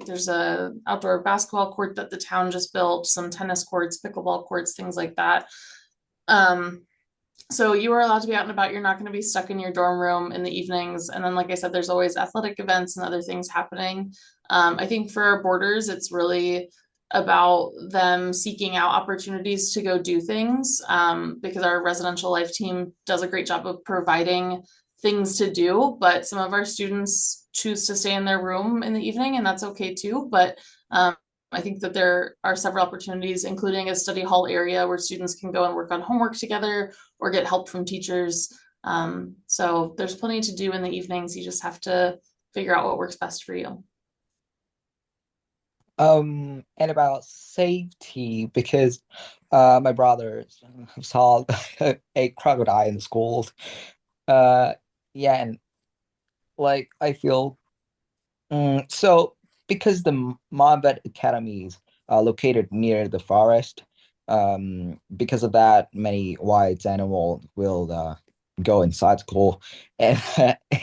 there's a outdoor basketball court that the town just built, some tennis courts, pickleball courts, things like that. So you are allowed to be out and about. You're not going to be stuck in your dorm room in the evenings. And then, like I said, there's always athletic events and other things happening. I think for our boarders, it's really about them seeking out opportunities to go do things, because our residential life team does a great job of providing things to do, but some of our students choose to stay in their room in the evening, and that's okay too. But I think that there are several opportunities, including a study hall area where students can go and work on homework together or get help from teachers. So there's plenty to do in the evenings. You just have to figure out what works best for you. And about safety, because my brother saw a crocodile in school. Yeah, and like I feel so because the Montverde Academy is located near the forest. Because of that, many wild animals will go inside school, and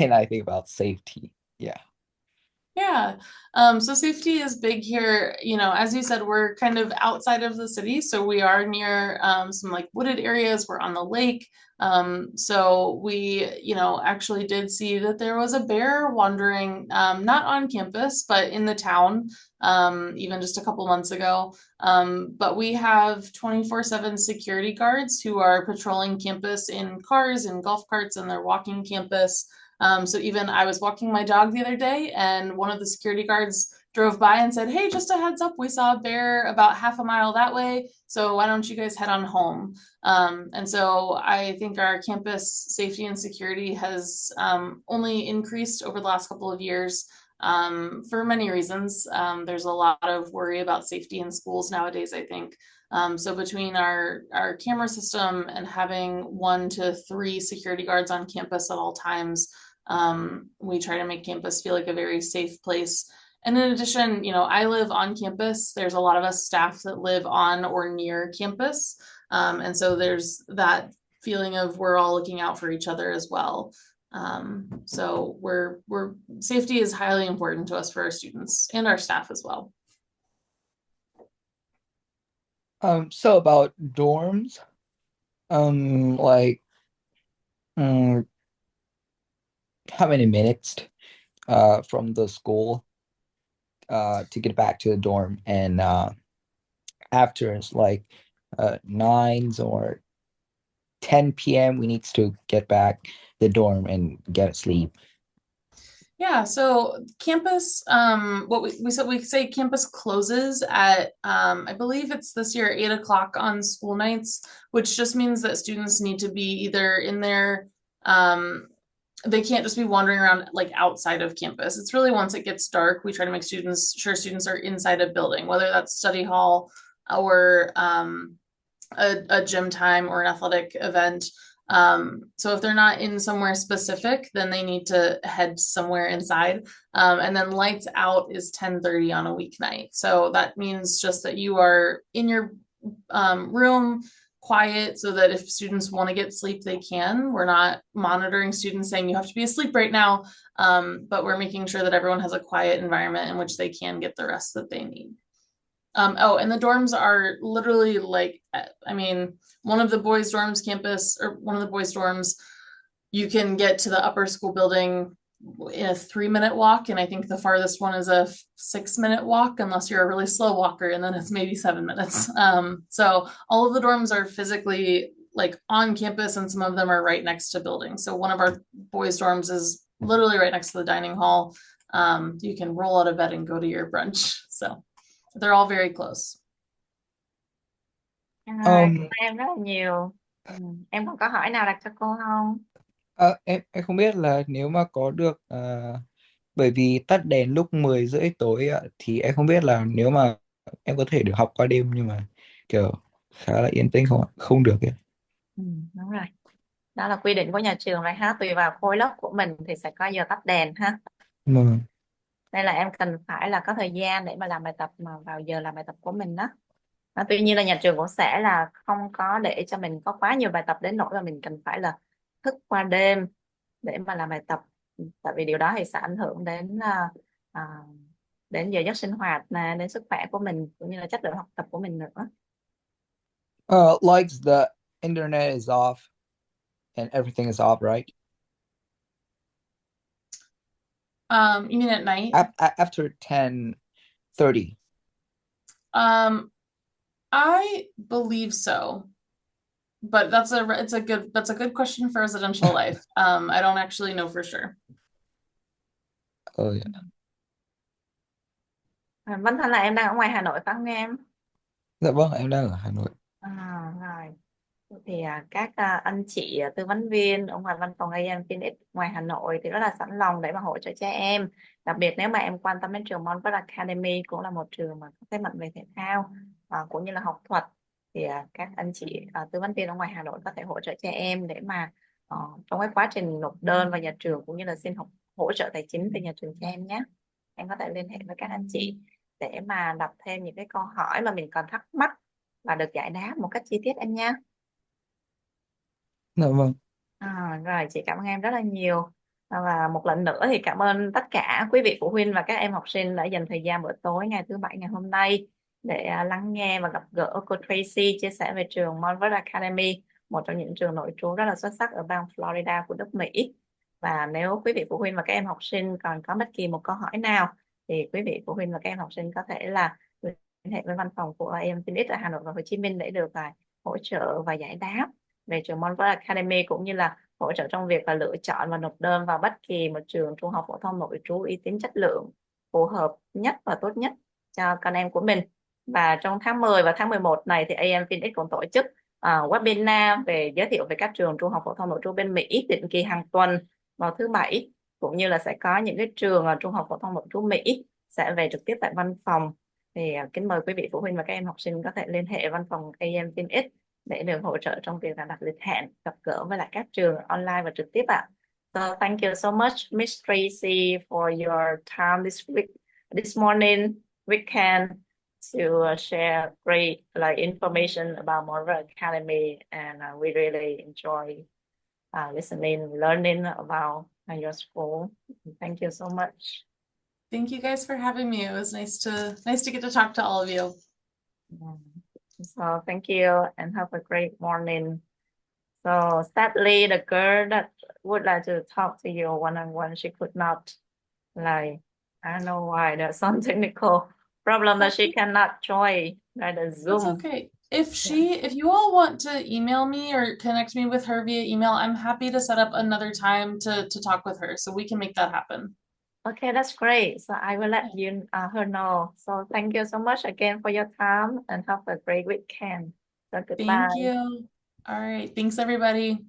and I think about safety. Yeah. Yeah. So safety is big here. You know, as you said, we're kind of outside of the city. So we are near some like wooded areas. We're on the lake. So we, you know, actually did see that there was a bear wandering, not on campus, but in the town, even just a couple months ago. But we have 24/7 security guards who are patrolling campus in cars and golf carts, and they're walking campus. So even I was walking my dog the other day, and one of the security guards drove by and said, "Hey, just a heads up, we saw a bear about half a mile that way. So why don't you guys head on home?" And so I think our campus safety and security has only increased over the last couple of years. for many reasons. There's a lot of worry about safety in schools nowadays, I think. So between our camera system and having 1 to 3 security guards on campus at all times, we try to make campus feel like a very safe place. And in addition, I live on campus. There's a lot of us staff that live on or near campus. And so there's that feeling of we're all looking out for each other as well. So safety is highly important to us for our students and our staff as well. So about dorms, like, how many minutes from the school to get back to the dorm, and after it's like 9 or 10 p.m. we need to get back the dorm and get sleep. Yeah, so campus, what we say campus closes at, I believe it's this year 8 o'clock on school nights, which just means that students need to be either in there, they can't just be wandering around like outside of campus. It's really once it gets dark, we try to make sure students are inside a building, whether that's study hall or a gym time or an athletic event. So if they're not in somewhere specific, then they need to head somewhere inside. And then lights out is 10:30 on a weeknight. So that means just that you are in your room, quiet, so that if students want to get sleep, they can. We're not monitoring students saying you have to be asleep right now, but we're making sure that everyone has a quiet environment in which they can get the rest that they need. And the dorms are literally like, one of the boys' dorms campus, or one of the boys' dorms, you can get to the upper school building in a 3-minute walk. And I think the farthest one is a 6-minute walk, unless you're a really slow walker, and then it's maybe 7 minutes. So all of the dorms are physically like on campus, and some of them are right next to buildings. So one of our boys' dorms is literally right next to the dining hall. You can roll out of bed and go to your brunch. So they're all very close. Cảm ơn em rất là nhiều. Em còn câu hỏi nào đặt cho cô không? Em không biết là nếu mà có được, bởi vì tắt đèn lúc 10:30 tối ạ, thì em không biết là nếu mà em có thể được học qua đêm, nhưng mà kiểu khá là yên tĩnh không được ấy. Đúng rồi. Đó là quy định của nhà trường rồi ha. Tùy vào khối lớp của mình thì sẽ có giờ tắt đèn ha. Đây là em cần phải là có thời gian để mà làm bài tập mà vào giờ làm bài tập của mình đó. Tuy nhiên là nhà trường cũng sẽ là không có để cho mình có quá nhiều bài tập đến nỗi mà mình cần phải là thức qua đêm để mà làm bài tập. Tại vì điều đó thì sẽ ảnh hưởng đến giờ giấc sinh hoạt, đến sức khỏe của mình cũng như là chất lượng học tập của mình nữa. Like the internet is off and everything is off, right? You mean at night? After 10:30. I believe so, but that's a good question for residential life. I don't actually know for sure. Oh yeah. Vân Thanh là em đang ở ngoài Hà Nội phải không em? Dạ vâng, em đang ở Hà Nội. Rồi. Thì các anh chị tư vấn viên ở ngoài văn phòng AMVNX ngoài Hà Nội thì rất là sẵn lòng để mà hỗ trợ cho em. Đặc biệt nếu mà em quan tâm đến trường Montverde Academy, cũng là một trường mà có thế mạnh về thể thao cũng như là học thuật, thì các anh chị tư vấn viên ở ngoài Hà Nội có thể hỗ trợ cho em để mà trong cái quá trình nộp đơn vào nhà trường cũng như là xin hỗ trợ tài chính từ nhà trường cho em nhé. Em có thể liên hệ với các anh chị để mà đặt thêm những cái câu hỏi mà mình còn thắc mắc và được giải đáp một cách chi tiết em nha. Dạ vâng. Rồi, chị cảm ơn em rất là nhiều. Và một lần nữa thì cảm ơn tất cả quý vị phụ huynh và các em học sinh đã dành thời gian bữa tối ngày thứ Bảy ngày hôm nay để lắng nghe và gặp gỡ cô Tracy chia sẻ về trường Montverde Academy, một trong những trường nội trú rất là xuất sắc ở bang Florida của nước Mỹ. Và nếu quý vị phụ huynh và các em học sinh còn có bất kỳ một câu hỏi nào thì quý vị phụ huynh và các em học sinh có thể là liên hệ với văn phòng của AMVNX ở Hà Nội và Hồ Chí Minh để được hỗ trợ và giải đáp về trường Montverde Academy, cũng như là hỗ trợ trong việc là lựa chọn và nộp đơn vào bất kỳ một trường trung học phổ thông nội trú uy tín, chất lượng, phù hợp nhất và tốt nhất cho con em của mình. Và trong tháng 10 và tháng 11 này thì AMVNX cũng tổ chức webinar về giới thiệu về các trường trung học phổ thông nội trú bên Mỹ định kỳ hàng tuần vào thứ Bảy cũng như là sẽ có những cái trường trung học phổ thông nội trú Mỹ sẽ về trực tiếp tại văn phòng. Thì kính mời quý vị phụ huynh và các em học sinh có thể liên hệ văn phòng AMVNX để được hỗ trợ trong việc đặt lịch hẹn gặp gỡ với lại các trường online và trực tiếp ạ. So thank you so much, Miss Tracy, for your time this week, this morning, weekend, to share great information about Montverde Academy, and we really enjoy listening, learning about your school. Thank you so much. Thank you guys for having me. It was nice to get to talk to all of you. So thank you and have a great morning. So sadly, the girl that would like to talk to you one-on-one, she could not. I don't know why. There's some technical problem that she cannot join the Zoom. That's okay. If you all want to email me or connect me with her via email, I'm happy to set up another time to talk with her so we can make that happen. Okay, that's great. So I will let you her know. So thank you so much again for your time and have a great weekend. So goodbye. Thank you. All right. Thanks, everybody.